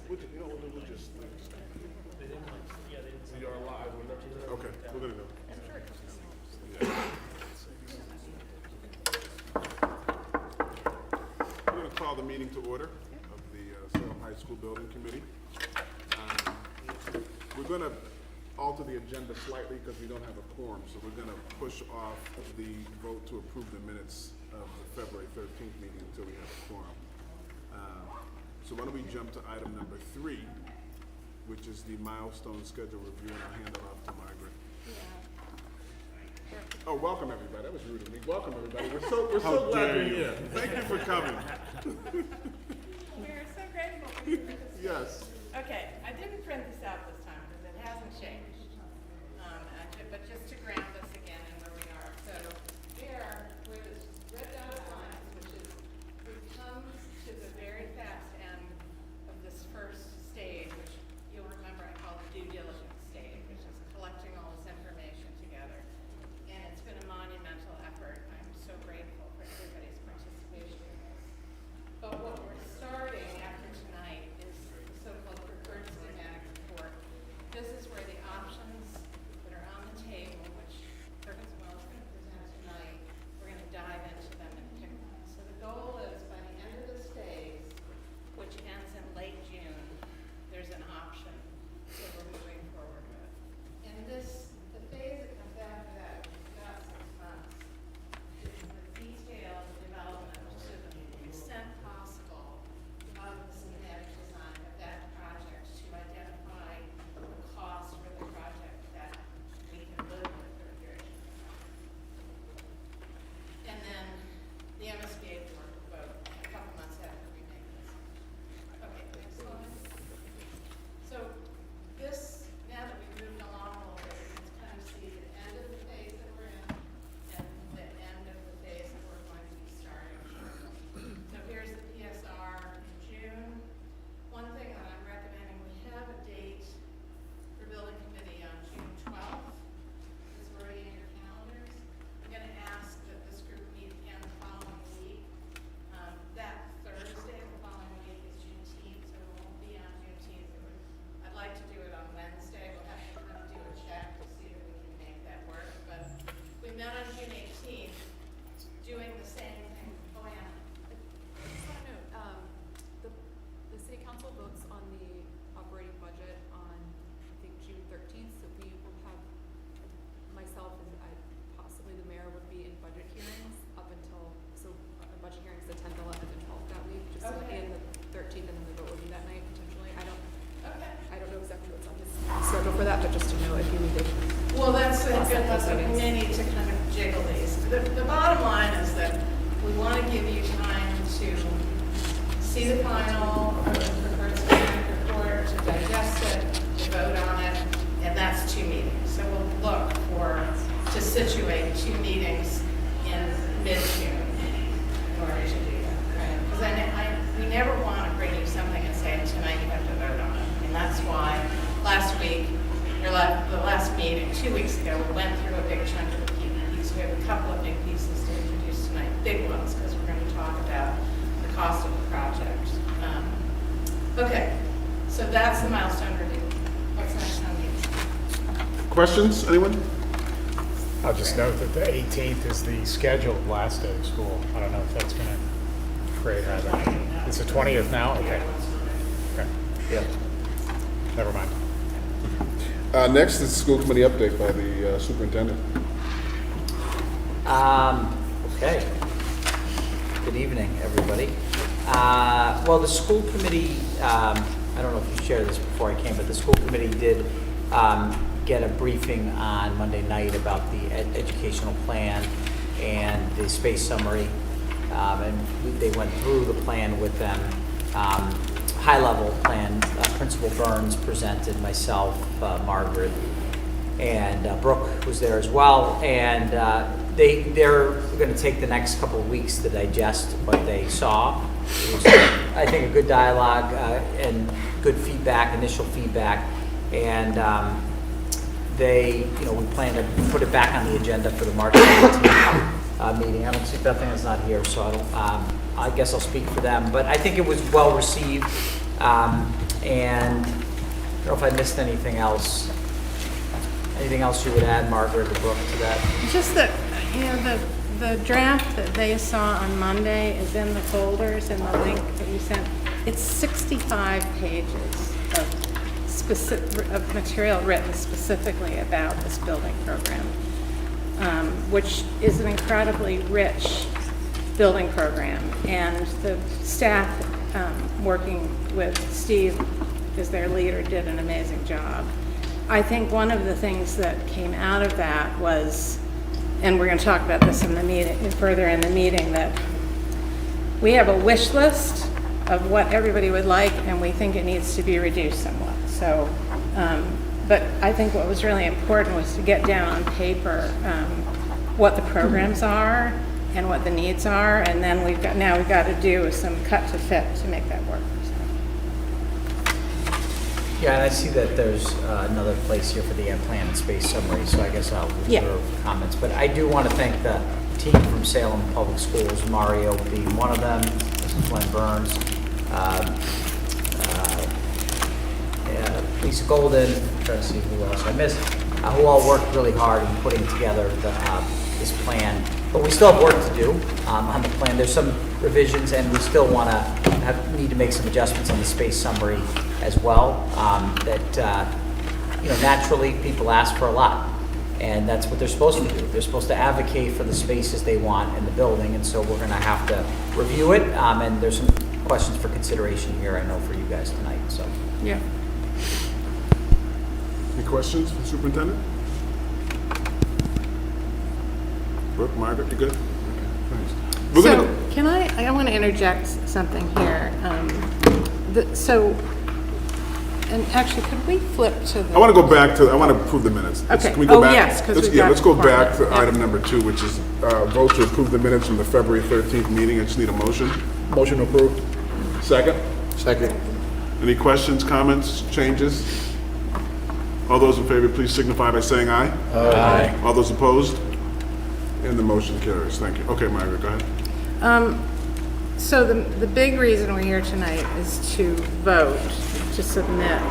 We'll just. We are live. Okay, we're gonna go. We're gonna call the meeting to order of the Salem High School Building Committee. We're gonna alter the agenda slightly because we don't have a quorum, so we're gonna push off the vote to approve the minutes of the February 13th meeting until we have a quorum. So why don't we jump to item number 3, which is the milestone schedule review, and I'll hand it off to Margaret. Oh, welcome everybody. That was rude of me. Welcome everybody. We're so glad you're here. Thank you for coming. We're so grateful for you. Yes. Okay, I didn't print this out this time because it hasn't changed. But just to ground us again in where we are. So there, where this red dotted line, which is, we've come to the very fast end of this first stage, which you'll remember I call the due diligence stage, which is collecting all this information together. And it's been a monumental effort. I'm so grateful for everybody's participation in this. But what we're starting after tonight is the so-called preferred schematic report. This is where the options that are on the table, which Perkins Wells is going to present tonight, we're going to dive into them and pick them. So the goal is by the end of this phase, which ends in late June, there's an option that we're moving forward with. And this, the phase that comes after that, which is about 6 months, is the detailed development to the extent possible of the schematic design of that project to identify the cost for the project that we can live with for a period of time. And then the MSBA board will vote a couple months after we make this. Okay, next slide. So this, now that we've moved along a little bit, you can kind of see the end of the phase that we're in and the end of the phase that we're going to be starting. So here's the PSR in June. One thing that I'm recommending, we have a date for building committee on June 12th. It's already in your calendars. I'm going to ask that this group meet again the following week. That Thursday, the following week is Juneteenth, so it won't be on Juneteenth. I'd like to do it on Wednesday. We'll have to kind of do a check to see if we can make that work. But we met on June 18th, doing the same thing. Oh, yeah. I just want to note, the city council votes on the operating budget on, I think, June 13th, so we will have, myself and possibly the mayor would be in budget hearings up until, budget hearings the 10th, 11th, and 12th that week, just so it'd be in the 13th, and then the vote would be that night, potentially. I don't know exactly what's on his schedule for that, but just to know if you need it. Well, that's a I'll good set those lesson. We meetings. may need to kind of jiggle these. The bottom line is that we want to give you time to see the final preferred schematic report, to digest it, to vote on it, and that's 2 meetings. So we'll look to situate 2 meetings in mid-June in order to do that, right? Because we never want to bring you something and say, tonight you have to vote on it. And that's why last week, or the last meeting, 2 weeks ago, we went through a big chunk of the PPPs. We have a couple of big pieces to introduce tonight, big ones, because we're going to talk about the cost of the project. Okay, so that's the milestone review. What's next on these? Questions? Anyone? I'll just note that the 18th is the scheduled last day of school. I don't know if that's going to create either. It's the 20th now? Okay. Yeah. Never mind. Next is school committee update by the superintendent. Okay. Good evening, everybody. Well, the school committee, I don't know if you shared this before I came, but the school committee did get a briefing on Monday night about the educational plan and the space summary. And they went through the plan with them. High-level plan, Principal Burns presented, myself, Margaret, and Brooke was there as well. And they're going to take the next couple of weeks to digest what they saw. It was, I think, a good dialogue and good feedback, initial feedback. And we plan to put it back on the agenda for the March 18th meeting. I don't see Bethany is not here, so I guess I'll speak for them. But I think it was well received. And I don't know if I missed anything else. Anything else you would add, Margaret or Brooke, to that? Just that, you know, the draft that they saw on Monday is in the folders and the link that you sent. It's 65 pages of material written specifically about this building program, which is an incredibly rich building program. And the staff, working with Steve as their leader, did an amazing job. I think one of the things that came out of that was, and we're going to talk about this in the meeting, further in the meeting, that we have a wish list of what everybody would like, and we think it needs to be reduced somewhat. So, but I think what was really important was to get down on paper what the programs are and what the needs are, and then we've got to do some cut to fit to make that work. Yeah, and I see that there's another place here for the plan and space summary, so I guess I'll reserve comments. But I do want to thank the team from Salem Public Schools, Mario being one of them, Glenn Burns, Lisa Golden, I'm trying to see who else I missed, who all worked really hard in putting together this plan. But we still have work to do on the plan. There's some revisions, and we still need to make some adjustments on the space summary as well. Naturally, people ask for a lot, and that's what they're supposed to do. They're supposed to advocate for the spaces they want in the building, and so we're going to have to review it. And there's some questions for consideration here, I know, for you guys tonight. So. Yeah. Any questions for the superintendent? Brooke, Margaret, you good? Okay, thanks. We're So, gonna can I want to interject something here. And actually, could we flip to the? I want to go back to, I want to approve the minutes. Okay. Can we go Oh, back? yes, 'cause we've got let's go quorum. back to Yeah. item number 2, which is vote to approve the minutes from the February 13th meeting. I just need a motion. Motion approved. Second? Second. Any questions, comments, changes? All those in favor, please signify by saying aye. Aye. All those opposed? And the motion carries. Thank you. Okay, Margaret, go ahead. So the big reason we're here tonight is to vote to submit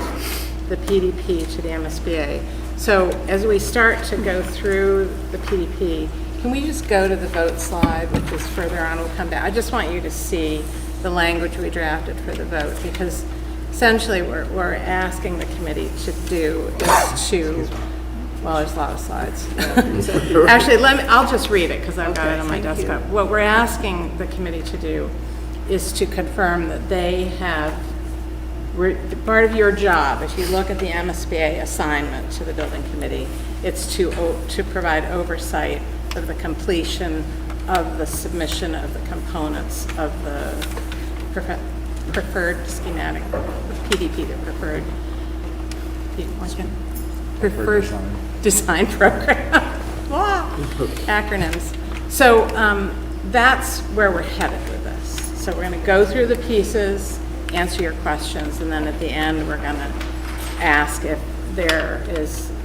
the PDP to the MSBA. So as we start to go through the PDP, can we just go to the vote slide, which is further on, we'll come back. I just want you to see the language we drafted for the vote, because essentially we're asking the committee to do is to, well, there's a lot of slides. Actually, I'll just read it because I've got it on my desktop. What we're asking the committee to do is to confirm that they have, part of your job, if you look at the MSBA assignment to the building committee, it's to provide oversight of the completion of the submission of the components of the preferred schematic, PDP, the preferred design program. Wow. Acronyms. So that's where we're headed with this. So we're going to go through the pieces, answer your questions, and then at the end we're going to ask if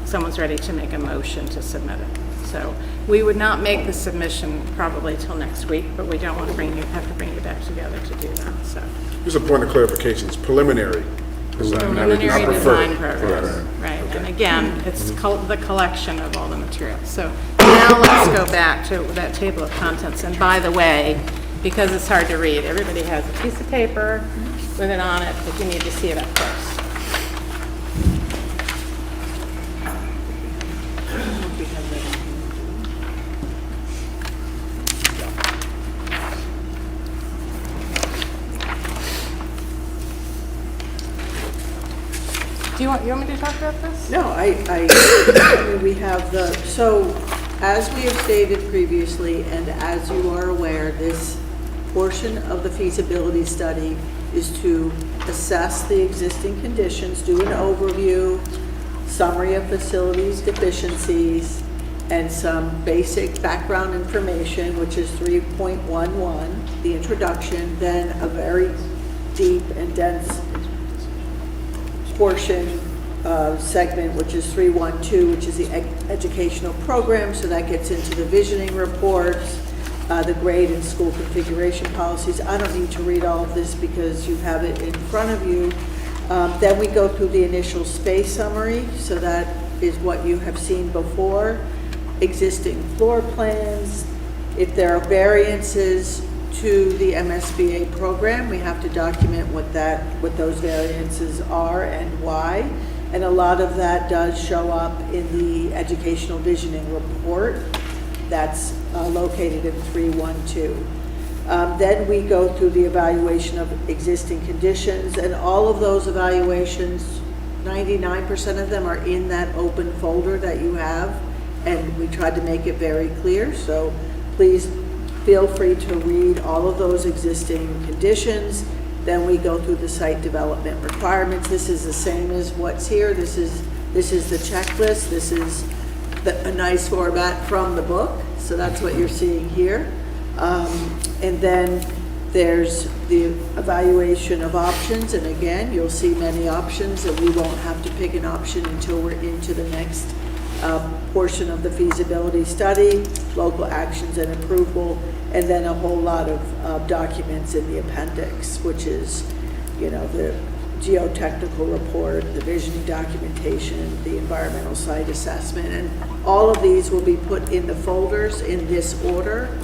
someone's ready to make a motion to submit it. So we would not make the submission probably till next week, but we don't want to have to bring you back together to do that. So Just a point of clarification, it's preliminary design, not preliminary preferred. design program, right? And again, it's the collection of all the materials. So now let's go back to that table of contents. And by the way, because it's hard to read, everybody has a piece of paper with it on it, but you need to see it up close. You want me to talk about this? No, I mean, we have so as we have stated previously, and as you are aware, this portion of the feasibility study is to assess the existing conditions, do an overview, summary of facilities deficiencies, and some basic background information, which is 3.11, the introduction, then a very deep and dense portion segment, which is 3.12, which is the educational program. So that gets into the visioning reports, the grade and school configuration policies. I don't need to read all of this because you have it in front of you. Then we go through the initial space summary, so that is what you have seen before. Existing floor plans. If there are variances to the MSBA program, we have to document what those variances are and why. And a lot of that does show up in the educational visioning report that's located in 312. Then we go through the evaluation of existing conditions, and all of those evaluations, 99% of them are in that open folder that you have, and we tried to make it very clear, so please feel free to read all of those existing conditions. Then we go through the site development requirements. This is the same as what's here. This is the checklist. This is a nice format from the book, so that's what you're seeing here. And then there's the evaluation of options, and again, you'll see many options, and we won't have to pick an option until we're into the next portion of the feasibility study, local actions and approval, and then a whole lot of documents in the appendix, which is, the geotechnical report, the visioning documentation, the environmental site assessment, and all of these will be put in the folders in this order,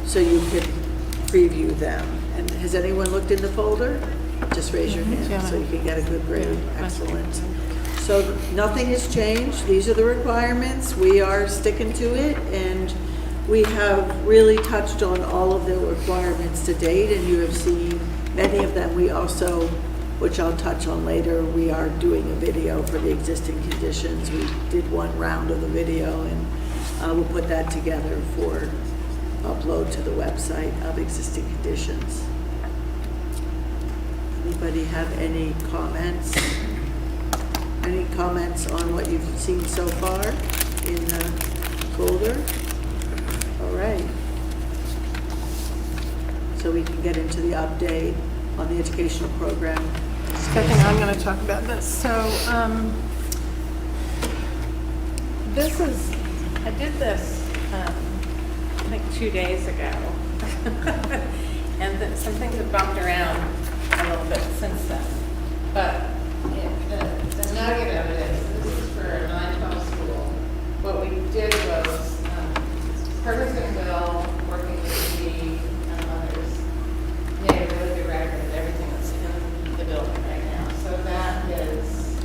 so you can preview them. And has anyone looked in the folder? Just raise your hand so you can get a good grade. Excellent. So nothing has changed. These are the requirements. We are sticking to it, and we have really touched on all of the requirements to date, and you have seen many of them. We also, which I'll touch on later, we are doing a video for the existing conditions. We did one round of the video, and we'll put that together for upload to the website of existing conditions. Anybody have any comments? Any comments on what you've seen so far in the folder? All right. So we can get into the update on the educational program. Second, I'm going to talk about this. So, I did this, I think 2 days ago. And some things have bumped around a little bit since then. But the nugget of it is, this is for a 912 school. What we did was, Perkins and Bill, working with the others, made a really good record of everything that's in the building right now. So that is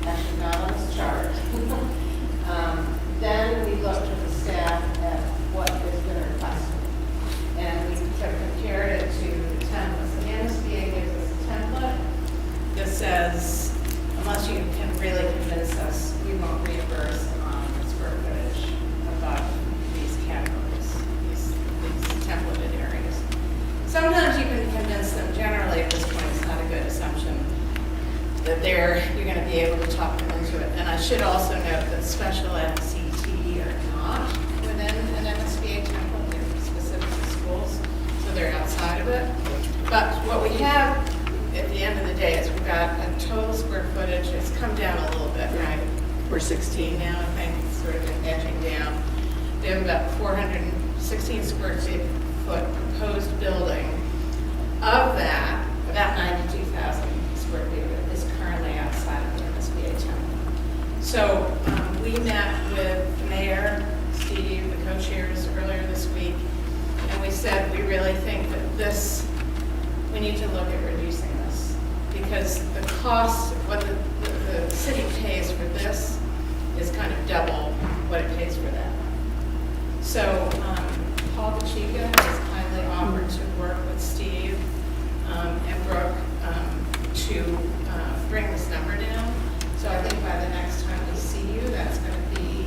actually not on this chart. Then we looked with the staff at what has been requested. And we compared it to the templates. The MSBA gives us a template that says, unless you can really convince us, we won't reimburse on the square footage above these categories, these templated areas. Sometimes you can convince them. Generally, at this point, it's not a good assumption that you're going to be able to talk them into it. And I should also note that special ed and CTE are not within an MSBA template. They're specific to schools, so they're outside of it. But what we have at the end of the day is we've got a total square footage. It's come down a little bit, right? We're 16 now, I think. It's sort of been edging down. We have about 416 square foot proposed building. Of that, about 92,000 square feet of it is currently outside of the MSBA template. So we met with the mayor, Steve, the co-chairs earlier this week, and we said we really think that we need to look at reducing this, because the cost, what the city pays for this is kind of double what it pays for that. So Paul DeChica has kindly offered to work with Steve and Brooke to bring this number down. So I think by the next time we see you, that's going to be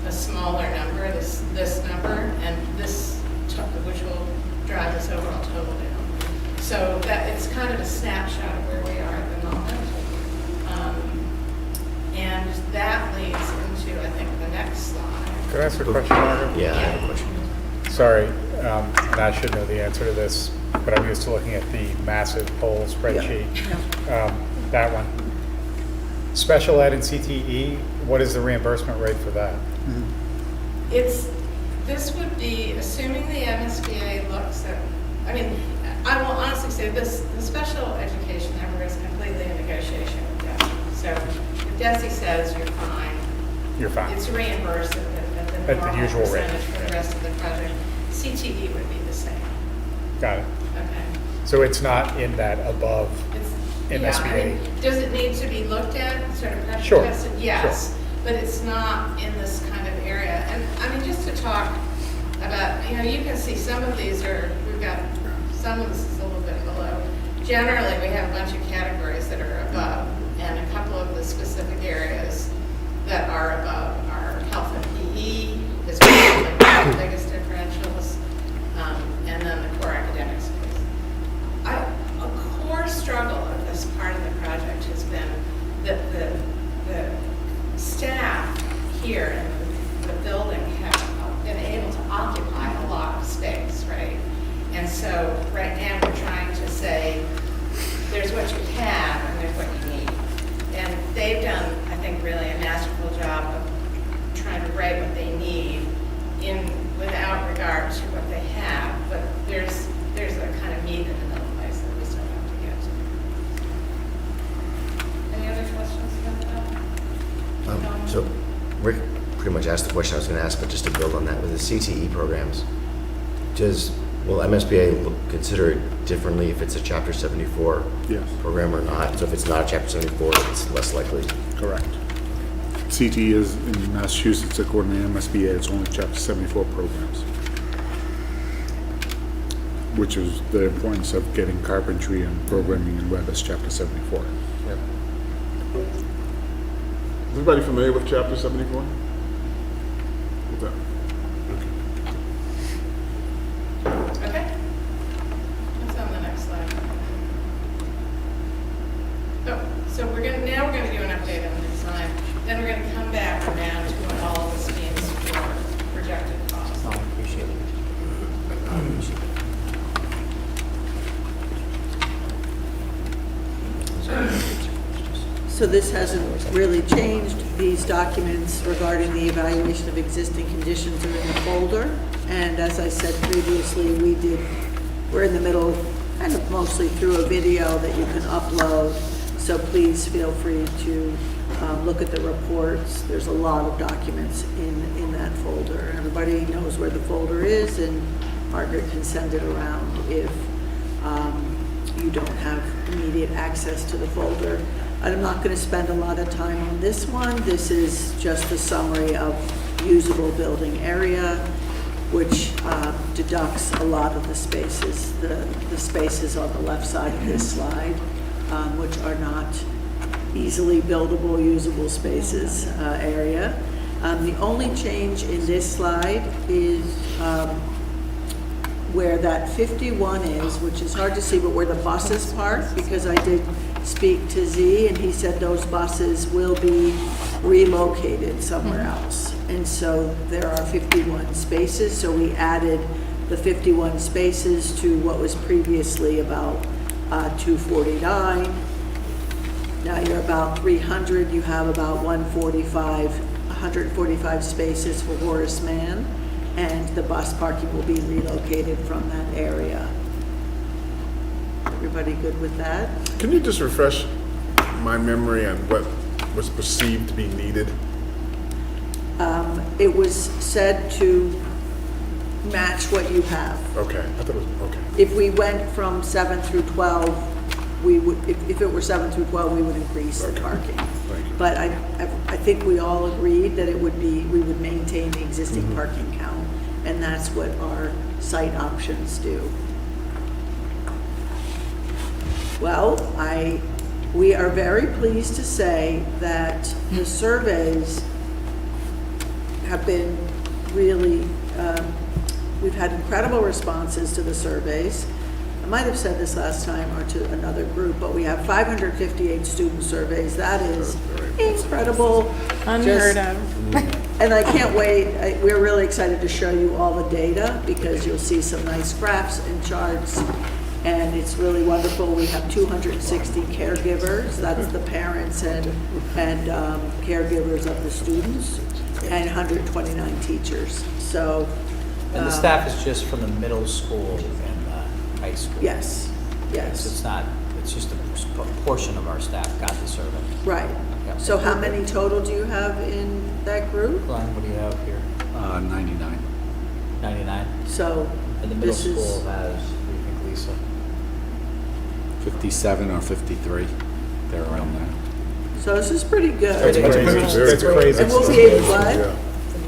a smaller number, this number, and this, which will drive this overall total down. So that it's kind of a snapshot of where we are at the moment. And that leads into, I think, the next slide. Could I ask a question, Margaret? Yeah, I have a question. Sorry, and I should know the answer to this, but I'm used to looking at the massive poll spreadsheet. That one. Special ed and CTE, what is the reimbursement rate for that? This would be, assuming the MSBA looks at, I will honestly say this, the special education number is completely in negotiation with DESI. So if DESI says you're fine, You're fine. it's reimbursed at the At the normal usual rate. percentage for the rest of the project. CTE would be the same, Got it. okay? So it's not in that above It's, in yeah, I SBA? mean, does it need to be looked at, sort of pressure Sure, tested? Yes, but it's not in this kind of area. And, I mean, just to talk about, you know, you can see some of these are, we've got, some of this is a little bit below. Generally, we have a bunch of categories that are above, and a couple of the specific areas that are above are health and PE, is probably the biggest differentials, and then the core academics. A core struggle of this part of the project has been that the staff here in the building have been able to occupy a lot of space, right? And so right now we're trying to say, there's what you have and there's what you need. And they've done, I think, really a masterful job of trying to write what they need in without regard to what they have. But there's a kind of meat in the middle place that we still have to get to. Any other questions about that? So Rick pretty much asked the question I was going to ask, but just to build on that, with the CTE programs, will MSBA consider it differently if it's a Chapter 74 Yes. program or not? So if it's not a Chapter 74, it's less likely. Correct. CTE is in Massachusetts, according to MSBA, it's only Chapter 74 programs. Which is the importance of getting carpentry and programming in web as Chapter 74. Is everybody familiar with Chapter 74? With that? Okay. What's on the next slide? Oh, so we're gonna do an update on the design. Then we're gonna come back around to what all of this means for projected costs. Oh, I appreciate it. So this hasn't really changed. These documents regarding the evaluation of existing conditions are in the folder. And as I said previously, we're in the middle, kind of mostly through a video that you can upload. So please feel free to look at the reports. There's a lot of documents in that folder. Everybody knows where the folder is, and Margaret can send it around if you don't have immediate access to the folder. I'm not going to spend a lot of time on this one. This is just a summary of usable building area, which deducts a lot of the spaces, the spaces on the left side of this slide, which are not easily buildable, usable spaces area. The only change in this slide is where that 51 is, which is hard to see, but where the buses park, because I did speak to Z, and he said those buses will be relocated somewhere else. And so there are 51 spaces, so we added the 51 spaces to what was previously about 249. Now you're about 300, you have about 145 spaces for Horace Mann, and the bus parking will be relocated from that area. Everybody good with that? Can you just refresh my memory on what was perceived to be needed? It was said to match what you have. Okay, I thought it was, okay. If we went from 7 through 12, we would, if it were 7 through 12, we would increase the Okay. parking. Thank you. But I think we all agreed that it would be, we would maintain the existing parking count, and that's what our site options do. Well, we are very pleased to say that the surveys have been really, we've had incredible responses to the surveys. I might have said this last time or to another group, but we have 558 student surveys. That is incredible. Unheard of. And I can't wait, we're really excited to show you all the data, because you'll see some nice graphs and charts, and it's really wonderful. We have 260 caregivers, that's the parents and caregivers of the students, and 129 teachers, so. And the staff is just from the middle school and high school? Yes, Yes. It's not, it's just a portion of our staff got the survey. Right. Yeah. So how many total do you have in that group? Glenn, what do you have here? 99. 99? So And the middle this is, school has, what do you think, Lisa? 57 or 53, they're around there. so this is pretty That's good. crazy. That's crazy. And we'll be able, what?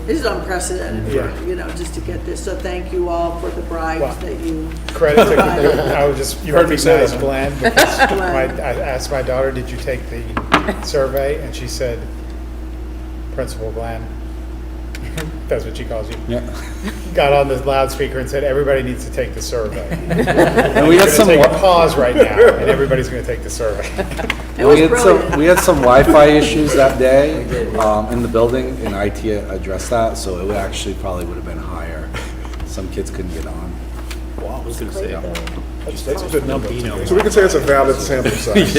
This is unprecedented, Yeah. for, you know, just to get this. So thank you all for the bribes Wow. that you Credit provided. to, I was just, you heard me say recognize that, Glenn, because Glenn. I asked my daughter, did you take the survey? And she said, Principal Glenn, that's what she calls you, Yeah. got on the loudspeaker and said, everybody needs to take the survey. And we had We're some, gonna take a pause right now, and everybody's gonna take the survey. It was we had some Wi-Fi issues that day, We did. in the building, and IT addressed that, so it would actually probably would have been higher. Some kids couldn't get on. Wow, I was gonna say, Yeah. that's a good number. So we can say it's a valid sample size.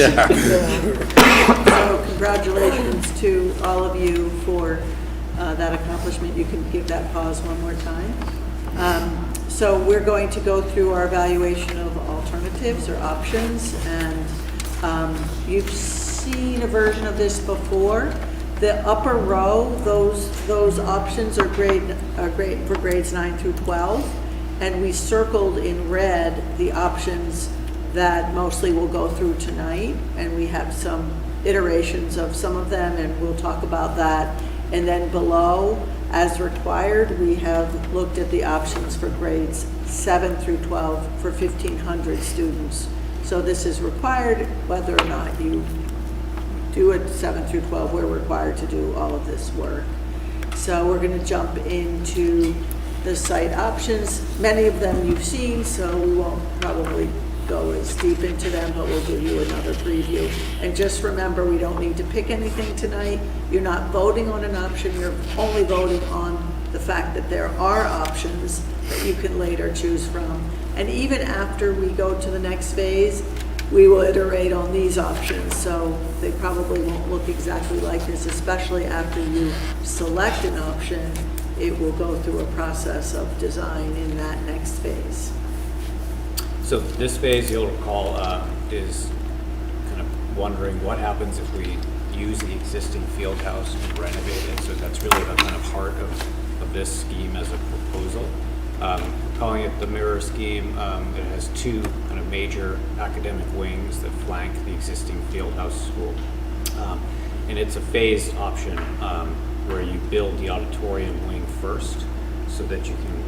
So congratulations to all of you for that accomplishment. You can give that pause one more time. So we're going to go through our evaluation of alternatives or options, and you've seen a version of this before. The upper row, those options are great for grades 9 through 12, and we circled in red the options that mostly we'll go through tonight, and we have some iterations of some of them, and we'll talk about that. And then below, as required, we have looked at the options for grades 7 through 12 for 1,500 students. So this is required, whether or not you do it 7 through 12, we're required to do all of this work. So we're gonna jump into the site options. Many of them you've seen, so we won't probably go as deep into them, but we'll give you another preview. And just remember, we don't need to pick anything tonight. You're not voting on an option, you're only voting on the fact that there are options that you can later choose from. And even after we go to the next phase, we will iterate on these options, so they probably won't look exactly like this, especially after you select an option. It will go through a process of design in that next phase. So this phase, you'll recall, is kind of wondering what happens if we use the existing field house and renovate it. So that's really the kind of heart of this scheme as a proposal. Calling it the mirror scheme, it has two kind of major academic wings that flank the existing field house school. And it's a phased option where you build the auditorium wing first so that you can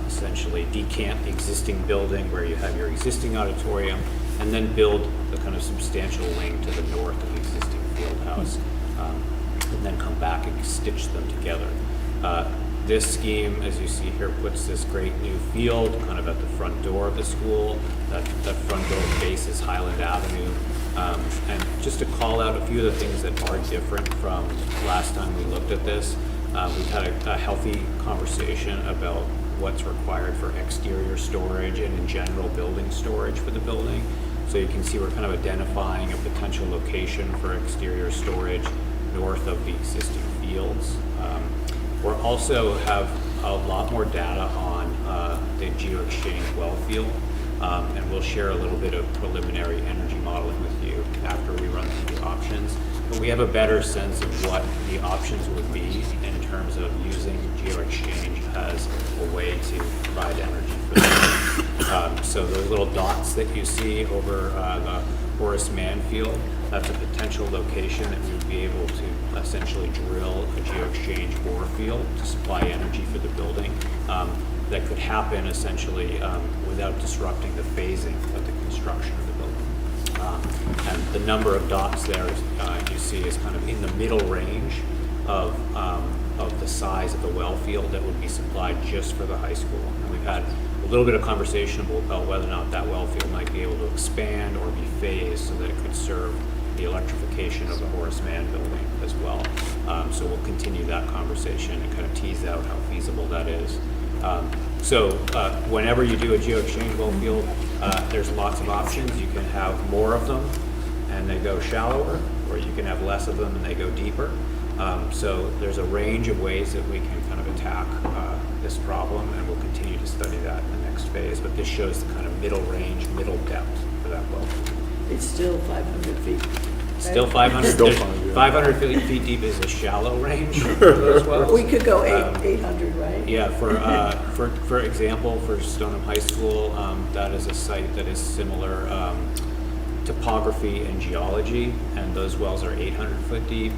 essentially decant the existing building where you have your existing auditorium, and then build the kind of substantial wing to the north of the existing field house, and then come back and stitch them together. This scheme, as you see here, puts this great new field kind of at the front door of the school. That front door faces Highland Avenue. And just to call out a few of the things that are different from last time we looked at this, we've had a healthy conversation about what's required for exterior storage and in general building storage for the building. So you can see we're kind of identifying a potential location for exterior storage north of the existing fields. We also have a lot more data on the geo-exchange well field, and we'll share a little bit of preliminary energy modeling with you after we run through the options. But we have a better sense of what the options would be in terms of using geo-exchange as a way to provide energy for them. So those little dots that you see over the Horace Mann field, that's a potential location that we would be able to essentially drill a geo-exchange bore field to supply energy for the building. That could happen essentially without disrupting the phasing of the construction of the building. And the number of dots there you see is kind of in the middle range of the size of the well field that would be supplied just for the high school. And we've had a little bit of conversation about whether or not that well field might be able to expand or be phased so that it could serve the electrification of the Horace Mann building as well. So we'll continue that conversation and kind of tease out how feasible that is. Whenever you do a geo-exchange well field, there's lots of options. You can have more of them and they go shallower, or you can have less of them and they go deeper. So there's a range of ways that we can kind of attack this problem, and we'll continue to to study that in the next phase, but this shows the kind of middle range, middle depth for that well. It's still 500 feet. Still 500, Still there's- 500, yeah. 500 feet deep is a shallow range for those wells. We could go 800, right? Yeah, for example, for Stoneham High School, that is a site that is similar topography and geology, and those wells are 800 foot deep.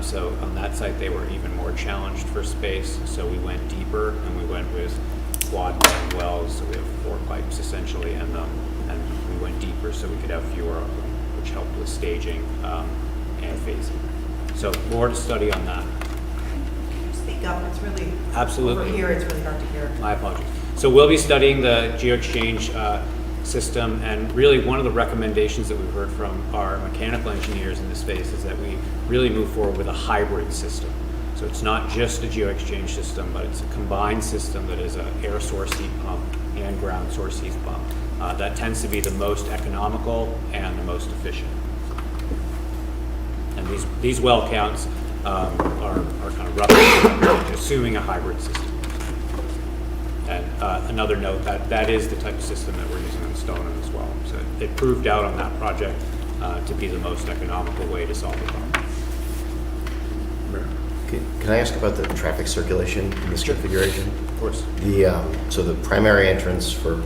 So on that site, they were even more challenged for space, so we went deeper, and we went with quad band wells, so we have 4 pipes essentially, and we went deeper so we could have fewer of them, which helped with staging and phasing. So more to study on that. Speak up, it's really, Absolutely. over here, it's really hard to hear. My apologies. So we'll be studying the GeoExchange system, and really one of the recommendations that we've heard from our mechanical engineers in this phase is that we really move forward with a hybrid system. So it's not just a GeoExchange system, but it's a combined system that is an air source heat pump and ground source heat pump. That tends to be the most economical and the most efficient. And these well counts are kind of roughly assuming a hybrid system. And another note, that is the type of system that we're using on Stoneham as well. So it proved out on that project to be the most economical way to solve the problem. Can I ask about the traffic circulation in this configuration? Of course. So the primary entrance for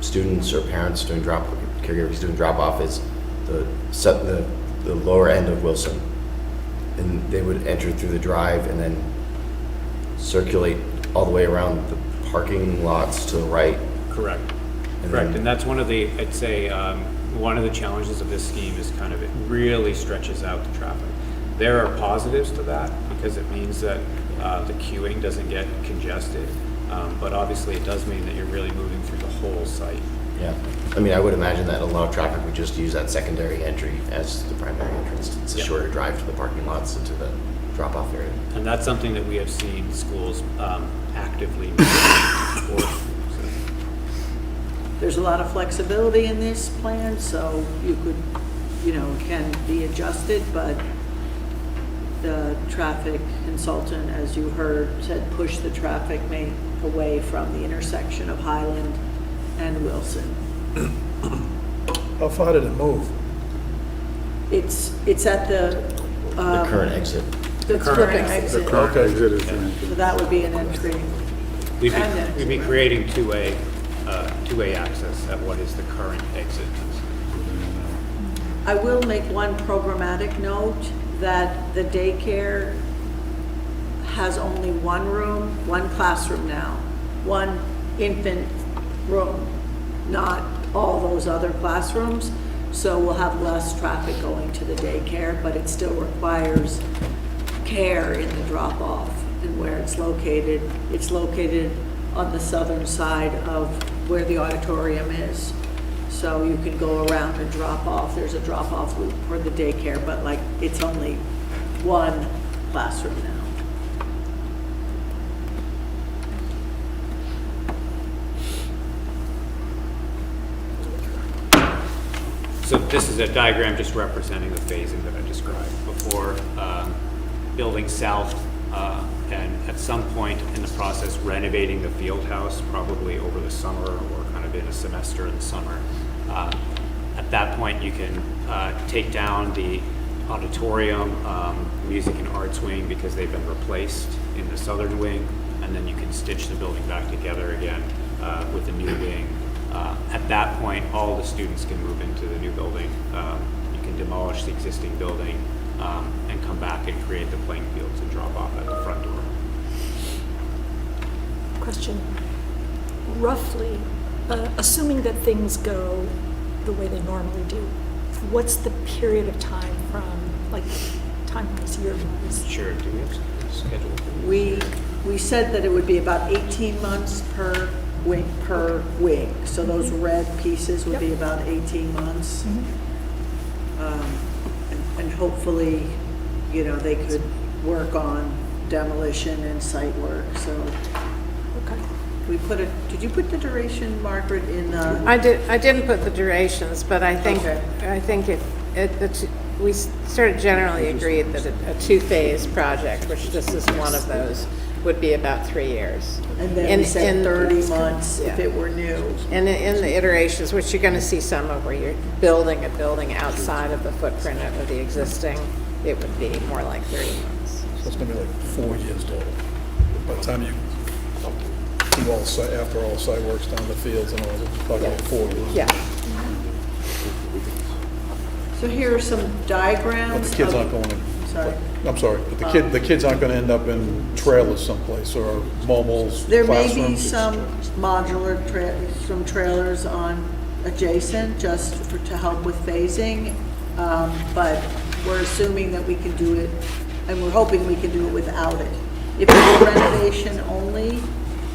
students or parents doing caregivers doing drop-off is the lower end of Wilson. And they would enter through the drive and then circulate all the way around the parking lots to the right. Correct. And Correct. then- And that's one of the, I'd say, one of the challenges of this scheme is kind of it really stretches out the traffic. There are positives to that because it means that the queuing doesn't get congested. But obviously it does mean that you're really moving through the whole site. Yeah. I mean, I would imagine that a lot of traffic would just use that secondary entry as the primary entrance. It's a Yeah. shorter drive to the parking lots and to the drop-off area. And that's something that we have seen schools actively moving towards. So, There's a lot of flexibility in this plan, so you could, can be adjusted, but the traffic consultant, as you heard, said push the traffic away from the intersection of Highland and Wilson. How far did it move? It's at the. The current exit. The current flipping exit. exit. Current exit is the So entrance. that would be an entry. We'd And then- be creating two-way access at what is the current exit. I will make one programmatic note that the daycare has only one room, one classroom now, one infant room, not all those other classrooms. So we'll have less traffic going to the daycare, but it still requires care in the drop-off and where it's located. It's located on the southern side of where the auditorium is. So you can go around and drop off. There's a drop-off loop for the daycare, but like, it's only one classroom now. So this is a diagram just representing the phasing that I described before. Building south, and at some point in the process renovating the field house, probably over the summer or kind of in a semester in the summer. At that point, you can take down the auditorium, music and arts wing because they've been replaced in the southern wing, and then you can stitch the building back together again with a new wing. At that point, all the students can move into the new building. You can demolish the existing building and come back and create the playing fields and drop off at the front door. Question. Roughly, assuming that things go the way they normally do, what's the period of time from, like, time-wise, year-wise? Sure, do we have a schedule? We said that it would be about 18 months per wing. So those red pieces would be about 18 months. And hopefully, they could work on demolition and site work, so. Okay. Did you put the duration, Margaret, in the? I didn't put the durations, but I think we sort of generally agreed that a two-phase project, which this is one of those, would be about 3 years. And then we said And- 30 months if Yeah. it were new. And in the iterations, which you're gonna see some of where you're building a building outside of the footprint of the existing, it would be more like 30 months. So it's gonna be like 4 years total. By the time you do all site, after all site works down the fields and all, it's probably like 4 years. Yeah. So here are some But diagrams. the kids of- aren't going in. Sorry. I'm sorry, but the kids aren't gonna end up in trailers someplace or mobiles, There may be classrooms. some modular some trailers on adjacent, just to help with phasing. But we're assuming that we can do it, and we're hoping we can do it without it. If it were renovation only,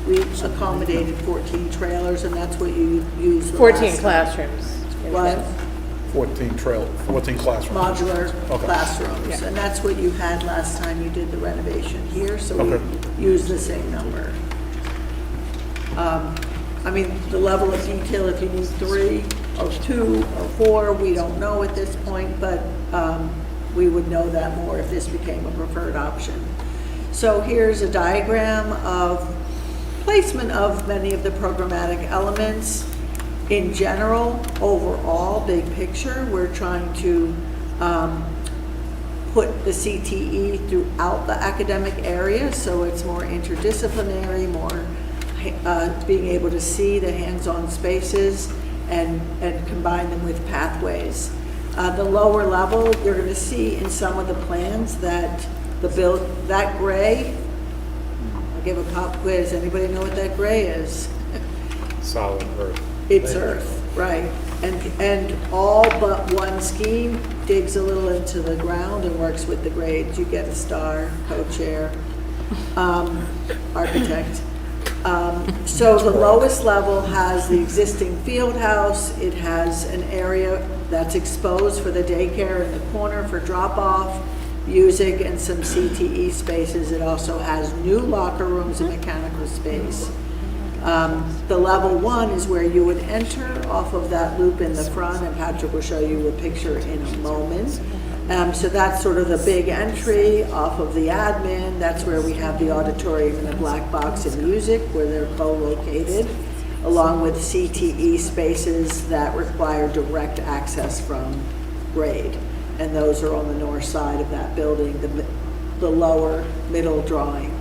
we accommodated 14 trailers, and that's what you used the 14 last time. classrooms. What? 14 classrooms. Modular Okay. classrooms, Yeah. and that's what you had last time you did the renovation here, so Okay. we used the same number. I mean, the level of detail, if you need 3 or 2 or 4, we don't know at this point, but we would know that more if this became a preferred option. So here's a diagram of placement of many of the programmatic elements. In general, overall, big picture, we're trying to put the CTE throughout the academic area, so it's more interdisciplinary, more being able to see the hands-on spaces and combine them with pathways. The lower level, you're gonna see in some of the plans that that gray, I'll give a pop quiz, anybody know what that gray is? Solid earth. It's earth, right. And all but one scheme digs a little into the ground and works with the grades. You get a star, co-chair, architect. So the lowest level has the existing field house. It has an area that's exposed for the daycare in the corner for drop-off, music, and some CTE spaces. It also has new locker rooms and mechanical space. The level 1 is where you would enter off of that loop in the front, and Patrick will show you a picture in a moment. So that's sort of the big entry off of the admin. That's where we have the auditorium and the black box and music, where they're co-located, along with CTE spaces that require direct access from grade. And those are on the north side of that building, the lower middle drawing.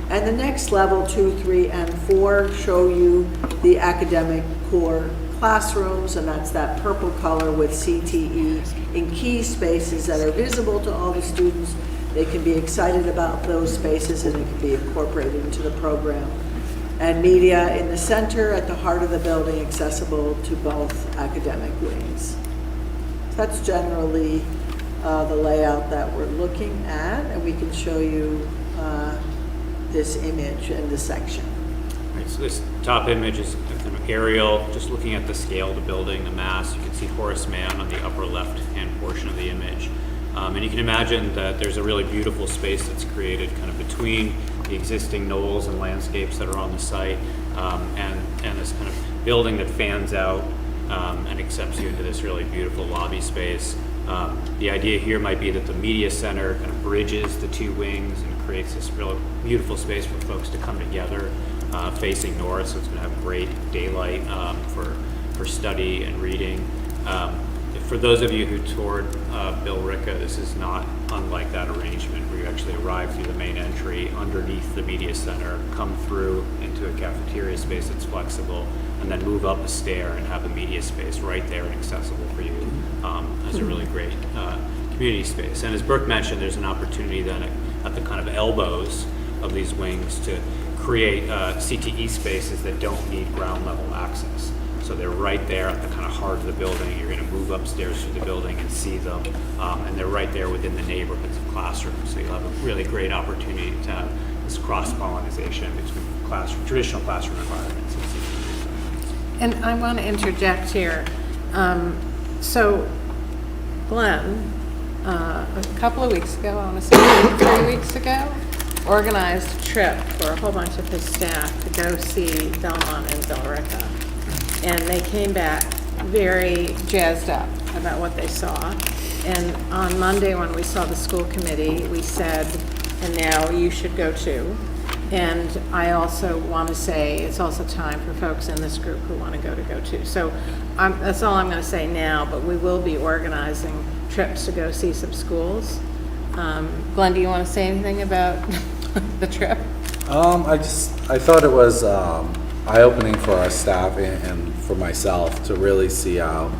And the next level, 2, 3, and 4 show you the academic core classrooms, and that's that purple color with CTE in key spaces that are visible to all the students. They can be excited about those spaces, and it can be incorporated into the program. And media in the center at the heart of the building, accessible to both academic wings. That's generally the layout that we're looking at, and we can show you this image and this section. Right, so this top image is kind of aerial, just looking at the scale of the building, the mass. You can see Horace Mann on the upper left-hand portion of the image. And you can imagine that there's a really beautiful space that's created kind of between the existing knolls and landscapes that are on the site, and this kind of building that fans out and accepts you into this really beautiful lobby space. The idea here might be that the media center kind of bridges the two wings and creates this real beautiful space for folks to come together facing north, so it's going to have great daylight for study and reading. For those of you who toured Bill Ricca, this is not unlike that arrangement where you actually arrive through the main entry underneath the media center, come through into a cafeteria space that's flexible, and then move up a stair and have a media space right there and accessible for you as a really great community space. And as Brooke mentioned, there's an opportunity then at the kind of elbows of these wings to create CTE spaces that don't need ground level access. So they're right there at the kind of heart of the building. You're going to move upstairs through the building and see them, and they're right there within the neighborhoods of classrooms. So you'll have a really great opportunity to have this cross-pollination between traditional classroom environments and CTE environments. And I want to interject here. So Glenn, a couple of weeks ago, I want to say 3 weeks ago, organized a trip for a whole bunch of his staff to go see Belmont and Billerica. And they came back very jazzed up about what they saw. And on Monday, when we saw the school committee, we said, and now you should go too. And I also want to say, it's also time for folks in this group who want to go too. So that's all I'm going to say now, but we will be organizing trips to go see some schools. Glenn, do you want to say anything about the trip? I thought it was eye-opening for our staff and for myself to really see how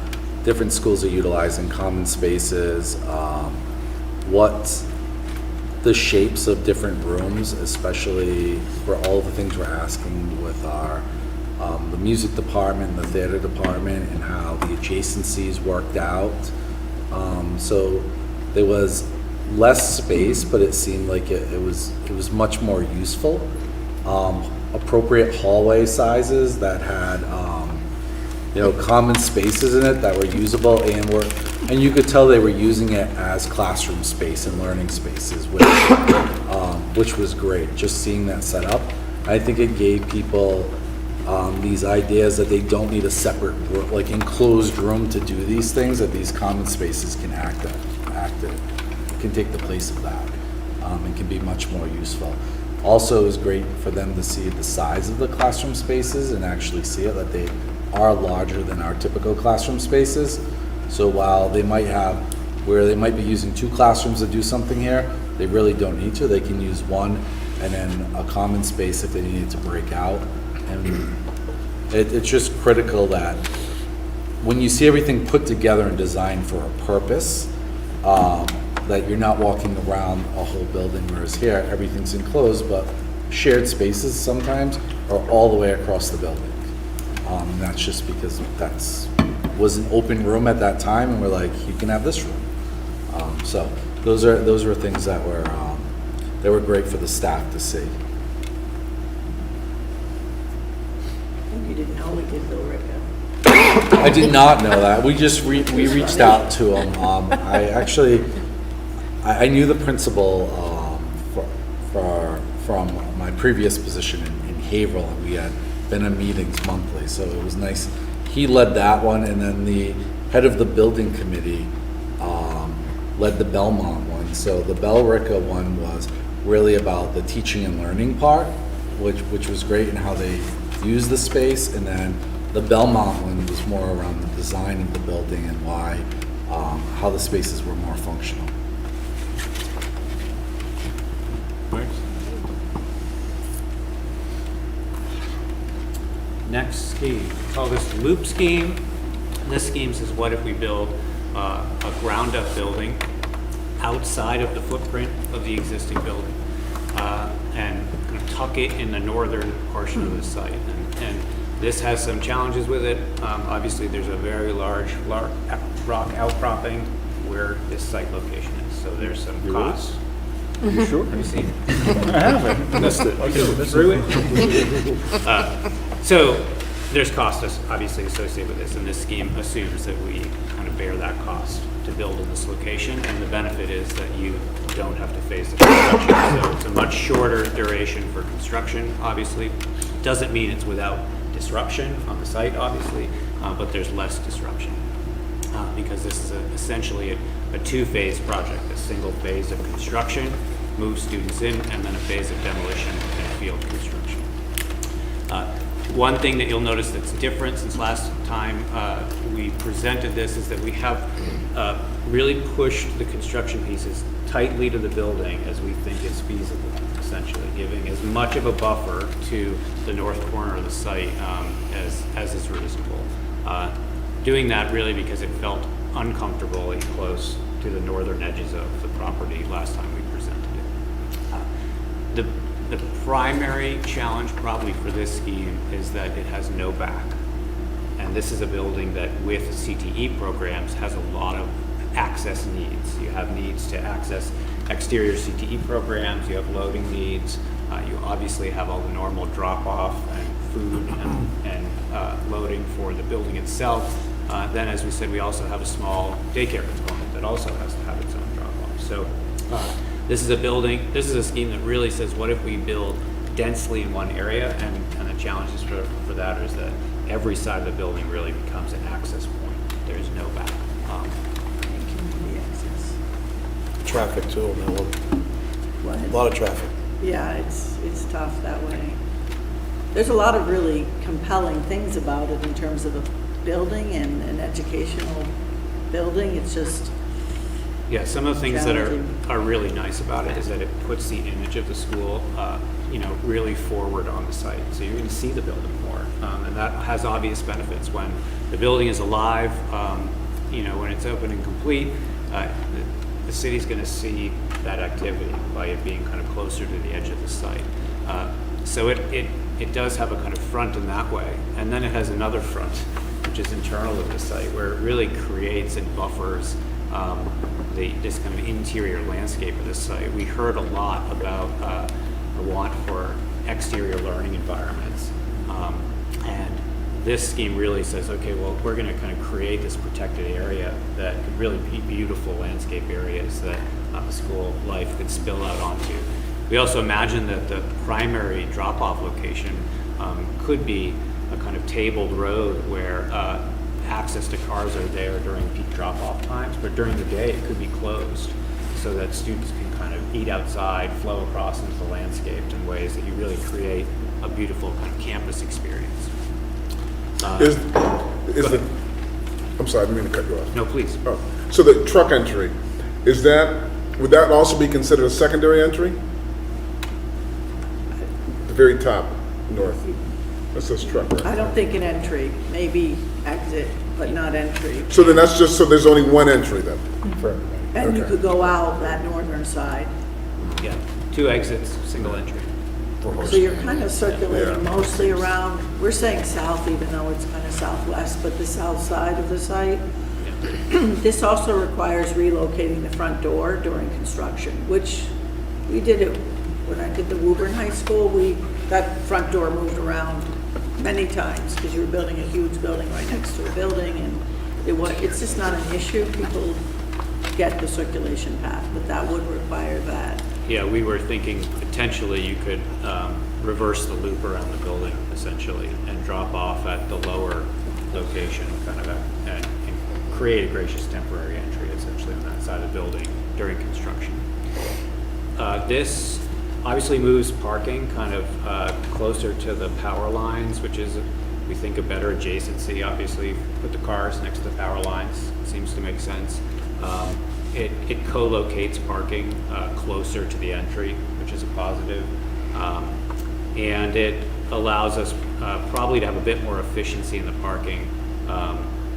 different schools are utilizing common spaces, what the shapes of different rooms, especially for all of the things we're asking with our the music department, the theater department, and how the adjacencies worked out. So there was less space, but it seemed like it was much more useful. Appropriate hallway sizes that had common spaces in it that were usable and you could tell they were using it as classroom space and learning spaces, which was great. Just seeing that set up, I think it gave people these ideas that they don't need a separate, like enclosed room to do these things, that these common spaces can can take the place of that, and can be much more useful. Also, it was great for them to see the size of the classroom spaces and actually see it, that they are larger than our typical classroom spaces. So while they might be using 2 classrooms to do something here, they really don't need to. They can use one and then a common space if they needed to break out. And it's just critical that when you see everything put together and designed for a purpose, that you're not walking around a whole building, whereas here everything's enclosed, but shared spaces sometimes are all the way across the building. And that's just because was an open room at that time, and we're like, you can have this room. So those were things that were great for the staff to see. You didn't know we did Bill Ricca. I did not know that. We just we reached out to him. I knew the principal from my previous position in Haverhill, and we had been in meetings monthly, so it was nice. He led that one, and then the head of the building committee led the Belmont one. So the Bell Ricca one was really about the teaching and learning part, which was great, and how they use the space. And then the Belmont one was more around the design of the building and why, how the spaces were more functional. Next scheme, we call this loop scheme. This scheme says, what if we build a ground-up building outside of the footprint of the existing building, and kind of tuck it in the northern portion of the site. And this has some challenges with it. Obviously, there's a very large rock outcropping where this site location is, so there's some costs. You sure? Have you seen I haven't. Missed it. through it? So there's cost obviously associated with this, and this scheme assumes that we kind of bear that cost to build in this location, and the benefit is that you don't have to face the construction. So it's a much shorter duration for construction, obviously. Doesn't mean it's without disruption on the site, obviously, but there's less disruption because this is essentially a 2-phase project, a single phase of construction, move students in, and then a phase of demolition and field construction. One thing that you'll notice that's different since last time we presented this is that we have really pushed the construction pieces tightly to the building as we think is feasible, essentially, giving as much of a buffer to the north corner of the site as is reasonable. Doing that really because it felt uncomfortably close to the northern edges of the property last time we presented it. The primary challenge probably for this scheme is that it has no back. And this is a building that with CTE programs has a lot of access needs. You have needs to access exterior CTE programs, you have loading needs, you obviously have all the normal drop-off and food and loading for the building itself. Then, as we said, we also have a small daycare component that also has to have its own drop-off. So this is a scheme that really says, what if we build densely in one area? And the challenges for that is that every side of the building really becomes an access point. There's no back. Traffic too, man. What? A lot of traffic. Yeah, it's tough that way. There's a lot of really compelling things about it in terms of a building and an educational building. It's just, Yeah, some of the things that challenging. are really nice about it is that it puts the image of the school, really forward on the site. So you're going to see the building more, and that has obvious benefits. When the building is alive, when it's open and complete, the city's going to see that activity by it being kind of closer to the edge of the site. So it does have a kind of front in that way, and then it has another front, which is internal to the site, where it really creates and buffers this kind of interior landscape of the site. We heard a lot about the want for exterior learning environments, and this scheme really says, okay, well, we're going to kind of create this protected area that could really be beautiful landscape areas that the school life could spill out onto. We also imagine that the primary drop-off location could be a kind of tabled road where access to cars are there during peak drop-off times, but during the day it could be closed so that students can kind of eat outside, flow across into the landscape in ways that you really create a beautiful kind of campus experience. I'm sorry, I didn't mean to cut you off. No, please. Oh, so the truck entry, would that also be considered a secondary entry? The very top, north, that says truck, right? I don't think an entry, maybe exit, but not entry. So then so there's only one entry then? For everybody. And you Okay. could go out that northern side. Yeah, 2 exits, single entry. So you're kind of circulating mostly around, we're saying south even though it's kind of southwest, but the south side of the site. This also requires relocating the front door during construction, which we did it when I did the Woburn High School. That front door moved around many times because you were building a huge building right next to a building, and it's just not an issue. People get the circulation path, but that would require that. Yeah, we were thinking potentially you could reverse the loop around the building essentially and drop off at the lower location and create a gracious temporary entry essentially on that side of the building during construction. This obviously moves parking kind of closer to the power lines, which is, we think, a better adjacency. Obviously, put the cars next to the power lines, seems to make sense. It co-locates parking closer to the entry, which is a positive. And it allows us probably to have a bit more efficiency in the parking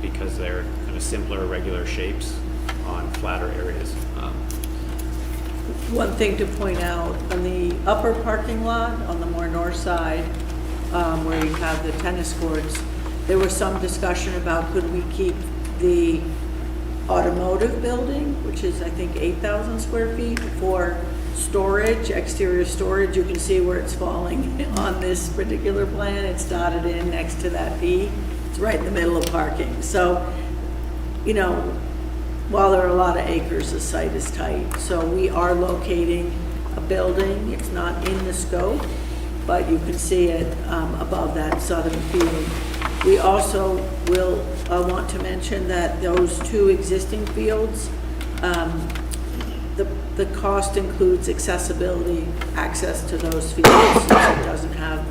because they're kind of simpler, regular shapes on flatter areas. One thing to point out, on the upper parking lot, on the more north side, where you have the tennis courts, there was some discussion about could we keep the automotive building, which is I think 8,000 square feet, for storage, exterior storage. You can see where it's falling on this particular plan. It's dotted in next to that P. It's right in the middle of parking. So, while there are a lot of acres, the site is tight. So we are locating a building. It's not in the scope, but you can see it above that southern field. We also will want to mention that those 2 existing fields, the cost includes accessibility, access to those fields, since it doesn't have